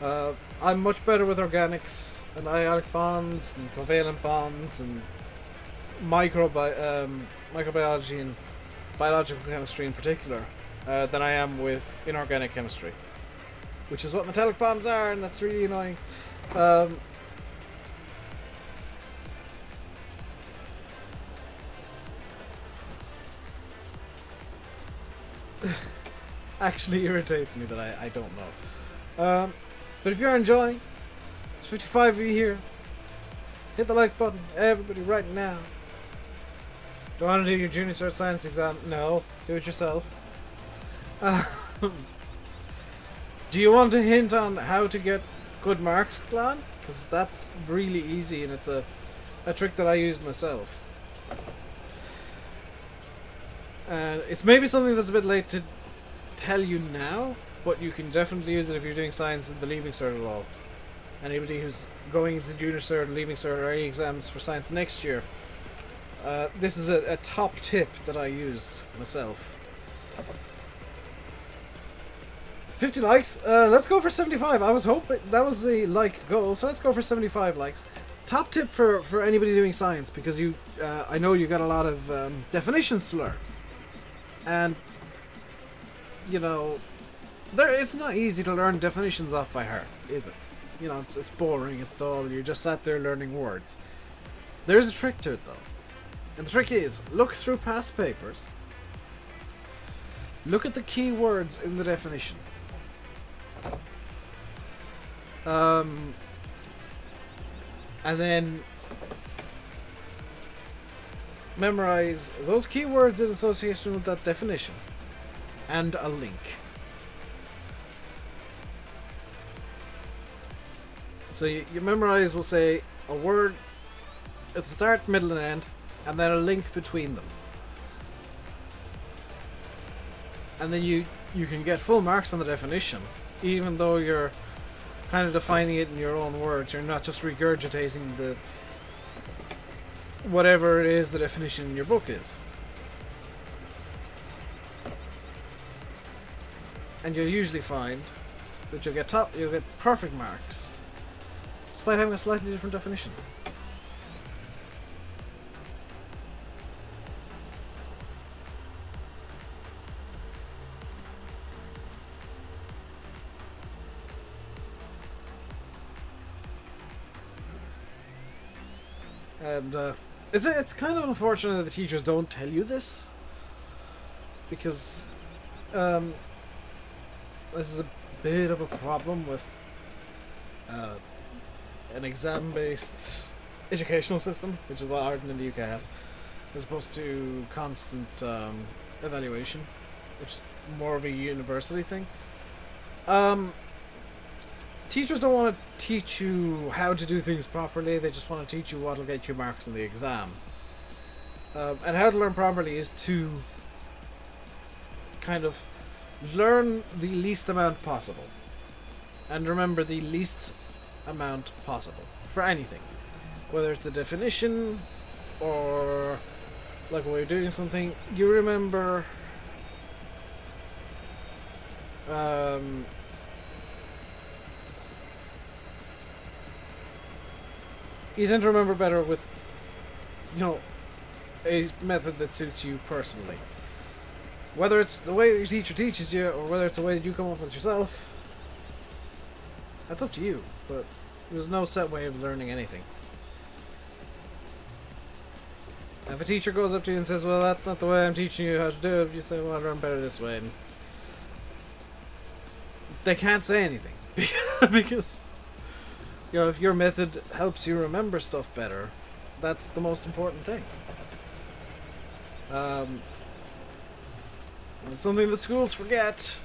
I'm much better with organics and ionic bonds and covalent bonds and microbiology and biological chemistry in particular than I am with inorganic chemistry, which is what metallic bonds are, and that's really annoying. actually irritates me that I don't know. But if you're enjoying, it's 55 of you here. Hit the like button, everybody, right now. Do you want to do your junior cert science exam? No, do it yourself. Do you want a hint on how to get good marks, Glenn? Because that's really easy, and it's a trick that I use myself. And it's maybe something that's a bit late to tell you now, but you can definitely use it if you're doing science in the Leaving Cert at all. Anybody who's going into Junior Cert, Leaving Cert, or any exams for science next year, this is a top tip that I used myself. 50 likes. Let's go for 75. I was hoping that was the like goal, so let's go for 75 likes. Top tip for anybody doing science, because you, I know you got a lot of definitions to learn, and you know, it's not easy to learn definitions off by heart, is it? You know, it's boring. It's dull. You're just sat there learning words. There's a trick to it though, and the trick is look through past papers. Look at the key words in the definition. And then memorize those keywords in association with that definition and a link. So you memorize, we'll say, a word at the start, middle and end, and then a link between them. And then you can get full marks on the definition, even though you're kind of defining it in your own words. You're not just regurgitating the whatever it is the definition in your book is. And you'll usually find that you'll get perfect marks, despite having a slightly different definition. And it's kind of unfortunate that the teachers don't tell you this, because this is a bit of a problem with an exam-based educational system, which is what Ireland in the UK has, as opposed to constant evaluation, which is more of a university thing. Teachers don't want to teach you how to do things properly, they just want to teach you what will get you marks in the exam. And how to learn properly is to kind of learn the least amount possible. And remember the least amount possible for anything. Whether it's a definition or like when you're doing something, you remember you tend to remember better with, you know, a method that suits you personally. Whether it's the way your teacher teaches you, or whether it's the way that you come up with yourself, that's up to you, but there's no set way of learning anything. If a teacher goes up to you and says, well, that's not the way I'm teaching you how to do it, you say, well, I learn better this way, and they can't say anything. Because, you know, if your method helps you remember stuff better, that's the most important thing. It's something the schools forget.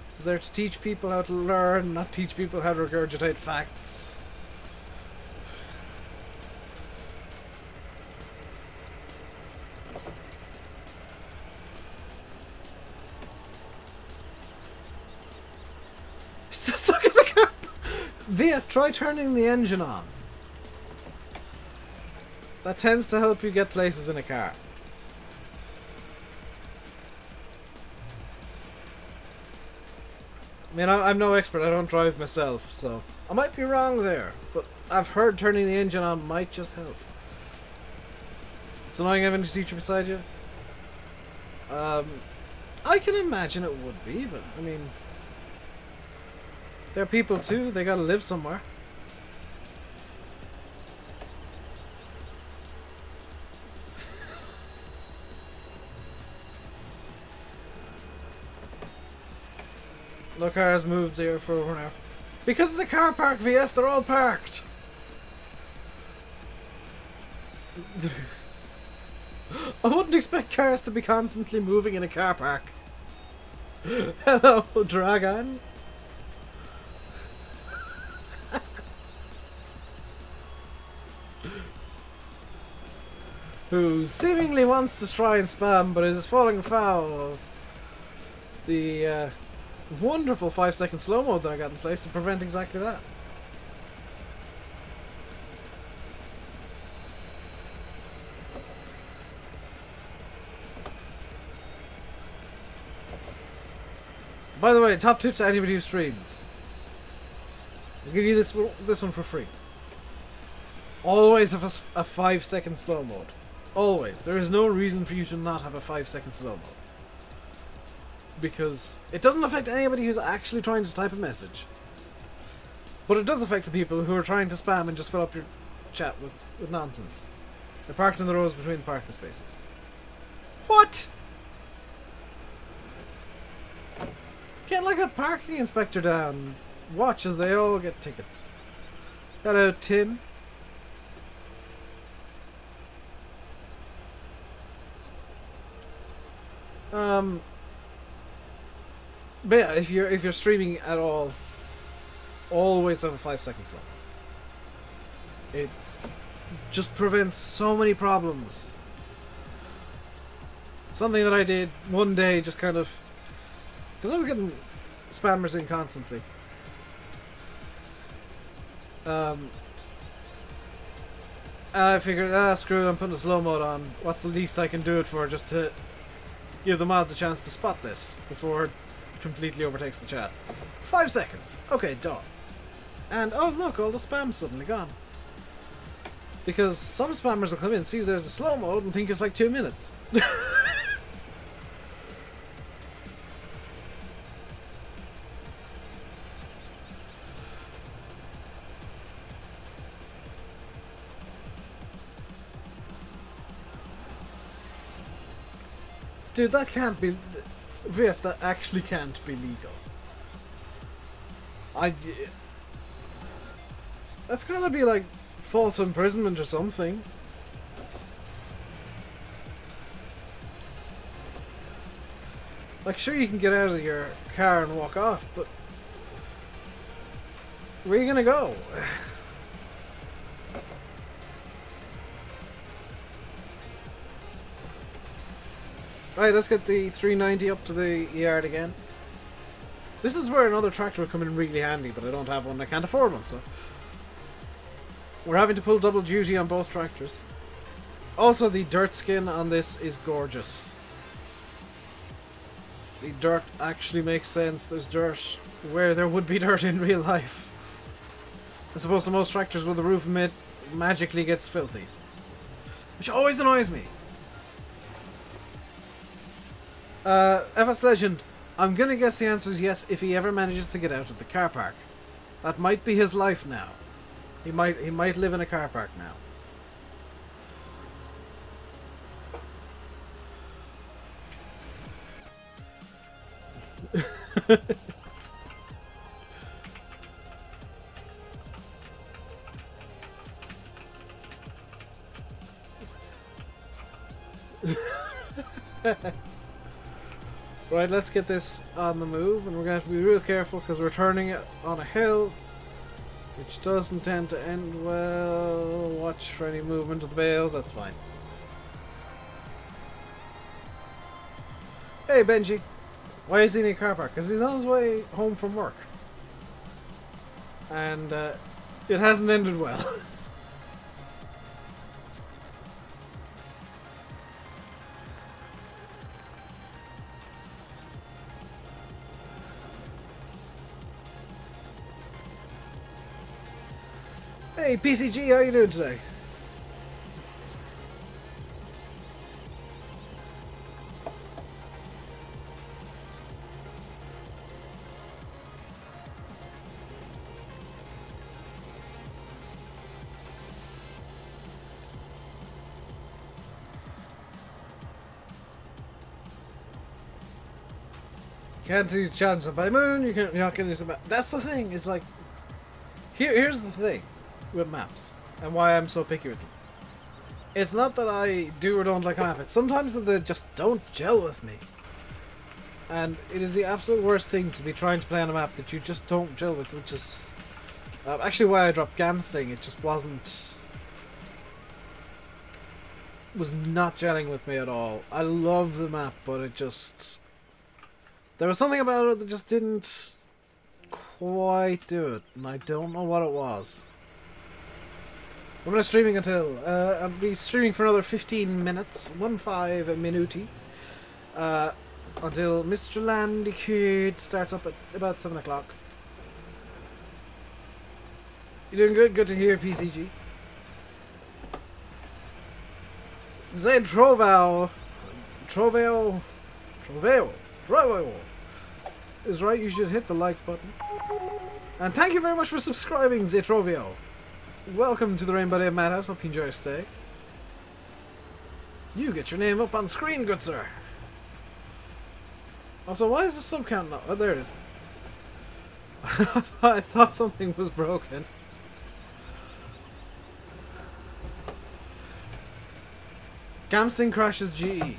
So they're to teach people how to learn, not teach people how to regurgitate facts. Still stuck in the car. VF, try turning the engine on. That tends to help you get places in a car. I mean, I'm no expert, I don't drive myself, so I might be wrong there, but I've heard turning the engine on might just help. It's annoying having a teacher beside you. I can imagine it would be, but I mean, they're people too, they gotta live somewhere. No cars moved here for over an hour. Because it's a car park, VF, they're all parked! I wouldn't expect cars to be constantly moving in a car park. Hello, Dragon. Who seemingly wants to try and spam, but is falling foul of the wonderful 5-second slow mode that I got in place to prevent exactly that. By the way, top tip to anybody who streams. I'll give you this one for free. Always have a 5-second slow mode. Always. There is no reason for you to not have a 5-second slow mode. Because it doesn't affect anybody who's actually trying to type a message. But it does affect the people who are trying to spam and just fill up your chat with nonsense. They're parked in the rows between the parking spaces. What? Get like a parking inspector down. Watch as they all get tickets. Hello, Tim. But yeah, if you're streaming at all, always have a 5-second slow. It just prevents so many problems. Something that I did one day, just kind of, because I was getting spammers in constantly. And I figured, screw it, I'm putting a slow mode on. What's the least I can do it for, just to give the mods a chance to spot this before it completely overtakes the chat. 5 seconds. Okay, done. And oh look, all the spam's suddenly gone. Because some spammers will come in, see there's a slow mode and think it's like 2 minutes. Dude, that can't be... VF, that actually can't be legal. That's gotta be like false imprisonment or something. Like, sure, you can get out of your car and walk off, but where are you gonna go? Right, let's get the 390 up to the yard again. This is where another tractor would come in really handy, but I don't have one. I can't afford one, so we're having to pull double duty on both tractors. Also, the dirt skin on this is gorgeous. The dirt actually makes sense. There's dirt where there would be dirt in real life. As opposed to most tractors where the roof magically gets filthy. Which always annoys me. FS Legend, I'm gonna guess the answer is yes if he ever manages to get out of the car park. That might be his life now. He might live in a car park now. Right, let's get this on the move, and we're going to have to be real careful because we're turning it on a hill, which doesn't tend to end well. Watch for any movement of the bales, that's fine. Hey Benji, why is he in a car park? Because he's on his way home from work. And it hasn't ended well. Hey PCG, how you doing today? can't do challenge by moon. You're not going to do some. That's the thing. Is like, here's the thing with maps and why I'm so picky with them. It's not that I do or don't like a map. It's sometimes that they just don't gel with me. And it is the absolute worst thing to be trying to play on a map that you just don't gel with, which is actually why I dropped Gamsting. It just was not gelling with me at all. I love the map, but it just... There was something about it that just didn't quite do it, and I don't know what it was. I'm going to streaming until... I'll be streaming for another 15 minutes, 15 minuti, until Mr. Landycoot starts up at about 7 o'clock. You doing good? Good to hear, PCG. Zed Troveo is right. You should hit the like button. And thank you very much for subscribing, Zetrovio. Welcome to the RainbowDave Madhouse. Hope you enjoy your stay. You get your name up on screen, good sir. Also, why is the sub count not? Oh, there it is. I thought something was broken. Gamsting crashes GE.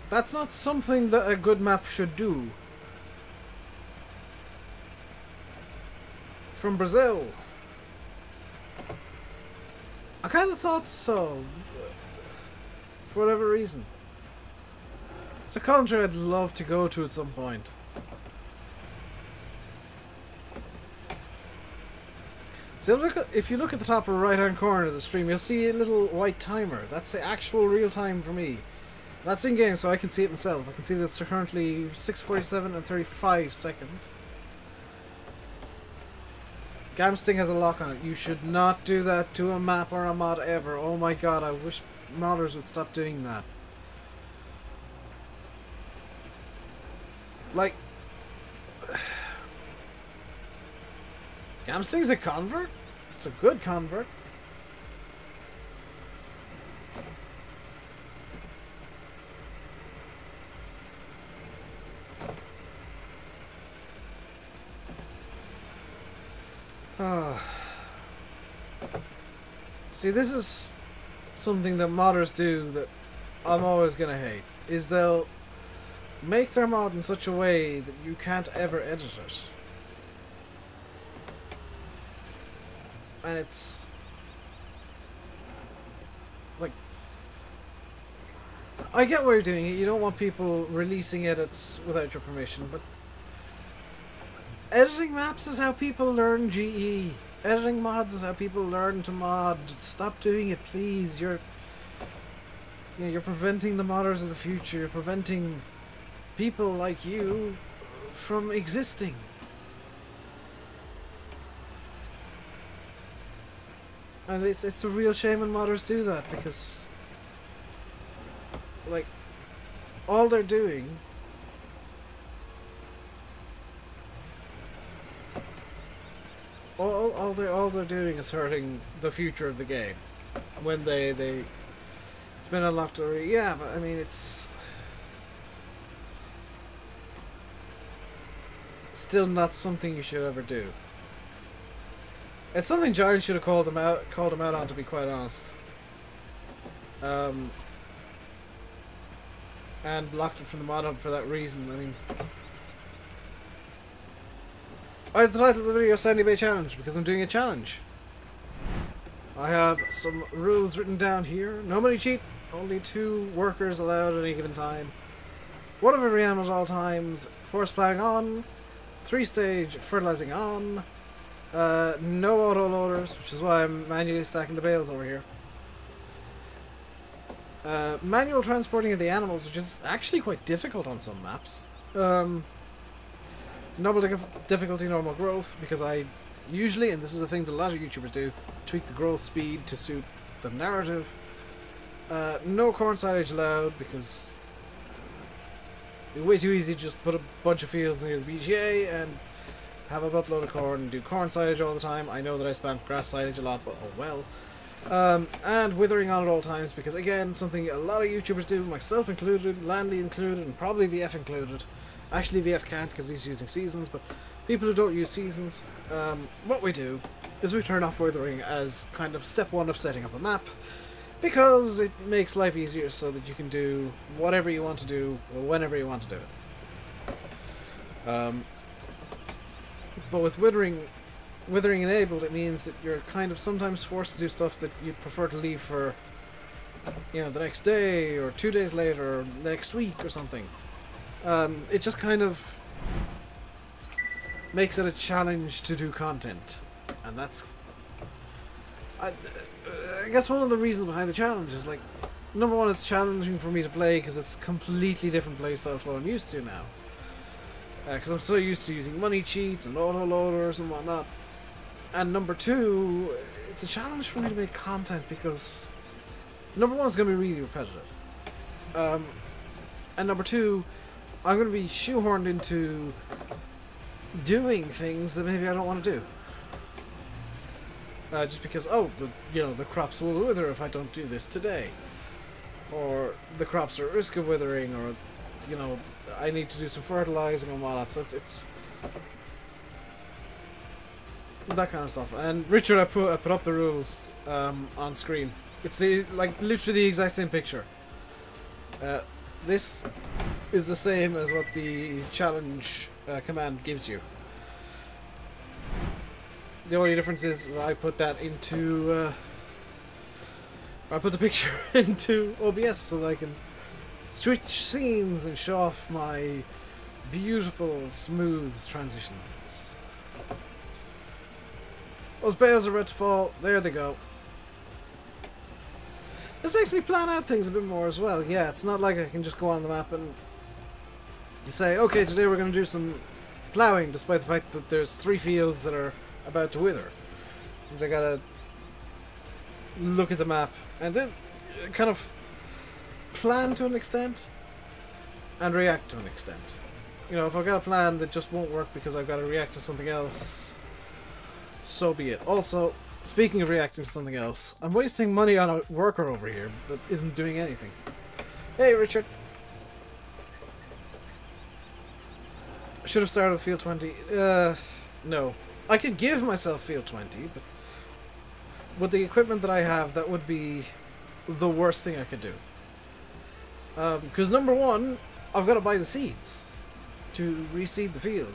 That's not something that a good map should do. From Brazil. I kind of thought so, for whatever reason. It's a country I'd love to go to at some point. So if you look at the top right hand corner of the stream, you'll see a little white timer. That's the actual real time for me. That's in game, so I can see it myself. I can see that it's currently 6:47 and 35 seconds. Gamsting has a lock on it. You should not do that to a map or a mod ever. Oh my god, I wish modders would stop doing that. Like... Gamsting's a convert? It's a good convert. See, this is something that modders do that I'm always gonna hate, is they'll make their mod in such a way that you can't ever edit it. And it's like, I get why you're doing it. You don't want people releasing edits without your permission, but editing maps is how people learn GE. Editing mods is how people learn to mod. Stop doing it, please. You're preventing the modders of the future. You're preventing people like you from existing. And it's a real shame when modders do that, because like all they're doing all they're doing is hurting the future of the game when they it's been unlocked already. Yeah, but I mean, it's still not something you should ever do. It's something Giant should have called him out on, to be quite honest. And blocked it from the mod hub for that reason. I mean, why is the title of the video Sandy Bay Challenge? Because I'm doing a challenge. I have some rules written down here. Nobody cheat. Only 2 workers allowed at any given time. 1 of every animal at all times. Force plowing on. 3-stage fertilizing on. No auto loaders, which is why I'm manually stacking the bales over here. Manual transporting of the animals, which is actually quite difficult on some maps. Normal difficulty, normal growth, because I usually, and this is a thing that a lot of YouTubers do, tweak the growth speed to suit the narrative. No corn silage allowed, because It'd be way too easy to just put a bunch of fields near the BGA and have a buttload of corn and do corn silage all the time. I know that I spam grass silage a lot, but oh well. And withering on at all times, because again, something a lot of YouTubers do, myself included, Landy included, and probably VF included. Actually VF can't because he's using seasons, but people who don't use seasons, what we do is we turn off withering as kind of step one of setting up a map, because it makes life easier so that you can do whatever you want to do, or whenever you want to do it. But with withering enabled, it means that you're kind of sometimes forced to do stuff that you'd prefer to leave for, you know, the next day, or 2 days later, or next week, or something. It just kind of makes it a challenge to do content, and that's... I guess one of the reasons behind the challenge is, like, number one, it's challenging for me to play because it's a completely different playstyle to what I'm used to now. Because I'm so used to using money cheats and auto-loaders and whatnot. And number two, it's a challenge for me to make content because number one, it's going to be really repetitive. And number two, I'm going to be shoehorned into doing things that maybe I don't want to do. Just because, oh, the crops will wither if I don't do this today. Or the crops are at risk of withering, or, you know, I need to do some fertilizing and whatnot. So it's that kind of stuff. And Richard, I put up the rules on screen. It's literally the exact same picture. This is the same as what the challenge command gives you. The only difference is I put that into... I put the picture into OBS so that I can switch scenes and show off my beautiful, smooth transitions. Those bales are ready to fall. There they go. This makes me plan out things a bit more as well. Yeah, it's not like I can just go on the map and say, okay, today we're going to do some ploughing, despite the fact that there's 3 fields that are about to wither. Means I gotta look at the map and then kind of plan to an extent and react to an extent. You know, if I've got a plan that just won't work because I've got to react to something else, so be it. Also, speaking of reacting to something else, I'm wasting money on a worker over here that isn't doing anything. Hey, Richard. I should have started with field 20. No. I could give myself field 20, but with the equipment that I have, that would be the worst thing I could do. Because number one, I've got to buy the seeds to reseed the field.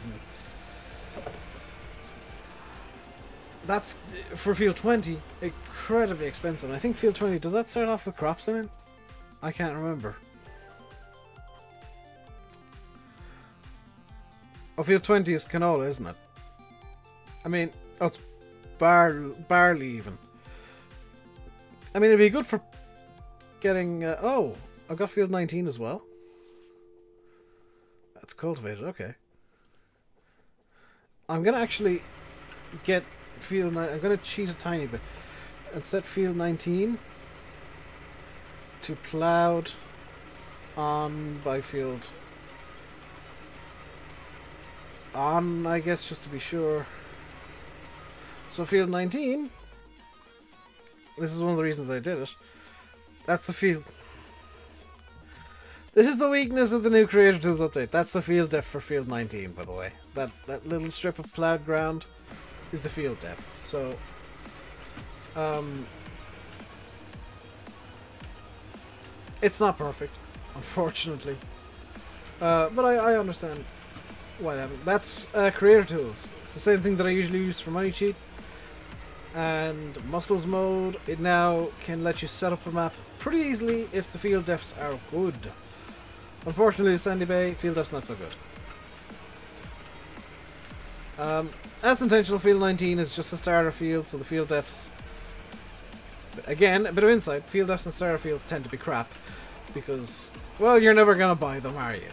That's, for field 20, incredibly expensive. I think field 20, does that start off with crops in it? I can't remember. Oh, field 20 is canola, isn't it? I mean, oh, it's barley even. I mean, it'd be good for getting... oh, I've got field 19 as well. That's cultivated, okay. I'm going to actually get field... I'm going to cheat a tiny bit and set field 19 to ploughed on by field... on, I guess, just to be sure. So field 19, this is one of the reasons I did it. That's the field. This is the weakness of the new Creator Tools update. That's the field depth for field 19, by the way. That little strip of ploughed ground is the field depth. So, it's not perfect, unfortunately. But I understand why that happened. That's Creator Tools. It's the same thing that I usually use for Money Cheat. And Muscles mode, it now can let you set up a map pretty easily if the field depths are good. Unfortunately, with Sandy Bay, field depth's not so good. As intentional, field 19 is just a starter field, so the field depths... Again, a bit of insight, field depths and starter fields tend to be crap. Because, well, you're never gonna buy them, are you?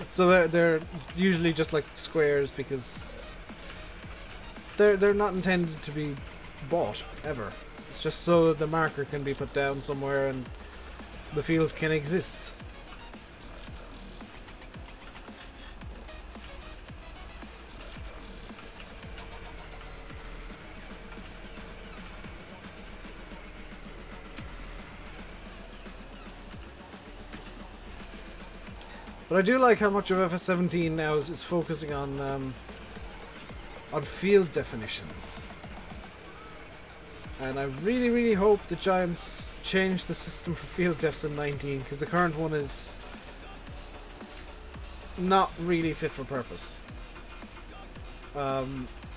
So they're usually just like squares because... They're not intended to be bought, ever. It's just so the marker can be put down somewhere and the field can exist. But I do like how much of FS17 now is focusing on field definitions. And I really, really hope the Giants change the system for field defs in 19, because the current one is not really fit for purpose.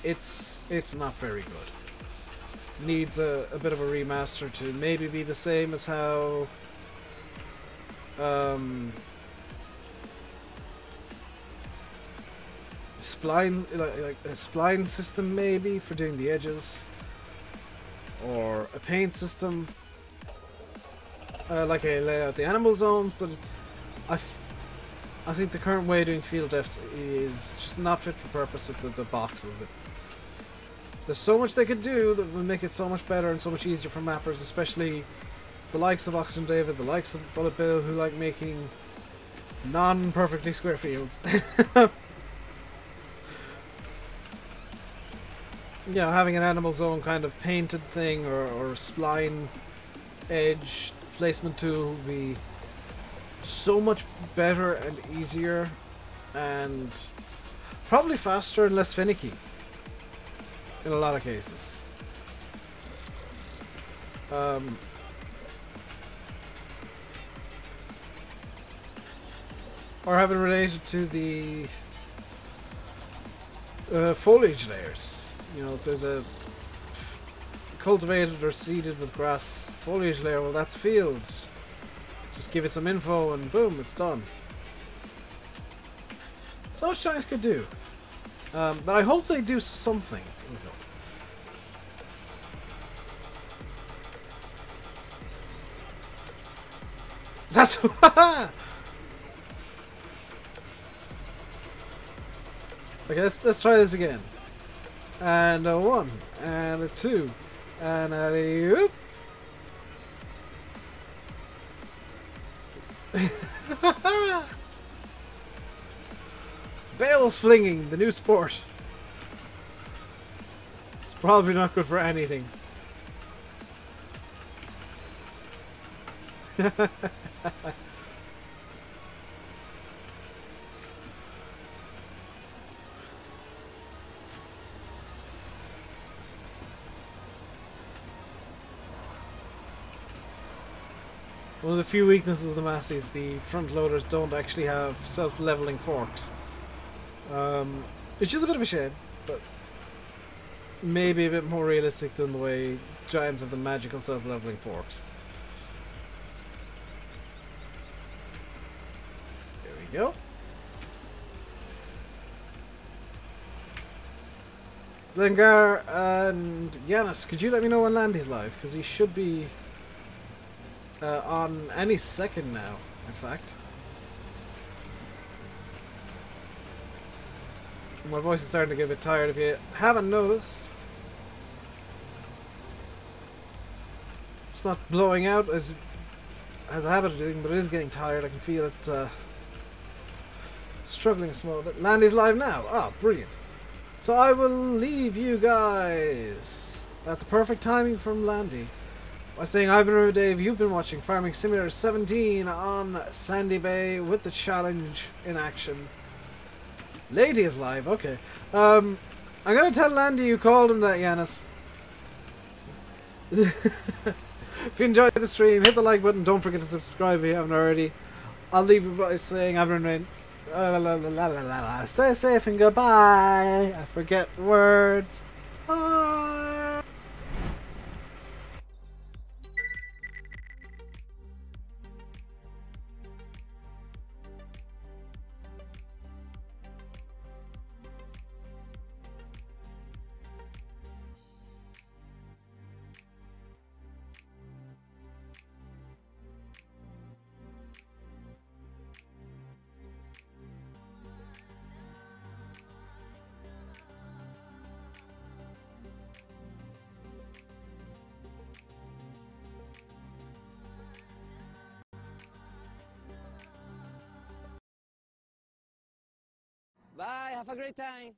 It's not very good. Needs a bit of a remaster to maybe be the same as how spline, like a spline system maybe for doing the edges, or a paint system, like I lay out the animal zones. But I think the current way of doing field defs is just not fit for purpose with the boxes. There's so much they could do that would make it so much better and so much easier for mappers, especially the likes of Oxygendavid, the likes of Bullet Bill, who like making non-perfectly square fields. You know, having an animal zone kind of painted thing, or a spline edge placement tool would be so much better and easier, and probably faster and less finicky in a lot of cases. Or have it related to the foliage layers. You know, if there's a cultivated or seeded with grass foliage layer, well, that's field. Just give it some info and boom, it's done. So much Giants could do. But I hope they do something. That's okay. Let's try this again. And a 1, and a 2, and a oop. Bale flinging, the new sport. It's probably not good for anything. One of the few weaknesses of the Massies, the front loaders don't actually have self-leveling forks. Which is a bit of a shame, but maybe a bit more realistic than the way Giants have the magical self-leveling forks. There we go. Lengar and Yanis, could you let me know when Landy's live? Because he should be on any second now, in fact. My voice is starting to get a bit tired if you haven't noticed. It's not blowing out as it has a habit of doing, but it is getting tired. I can feel it struggling a small bit. Landy's live now. Ah, brilliant. So I will leave you guys at the perfect timing from Landy by saying I've been RainbowDave, you've been watching Farming Simulator 17 on Sandy Bay with the challenge in action. Lady is live, okay. I'm gonna tell Landy you called him that, Yanis. If you enjoyed the stream, hit the like button, don't forget to subscribe if you haven't already. I'll leave you by saying I've been Rain. Stay safe and goodbye. I forget words. Bye. Bye, have a great time.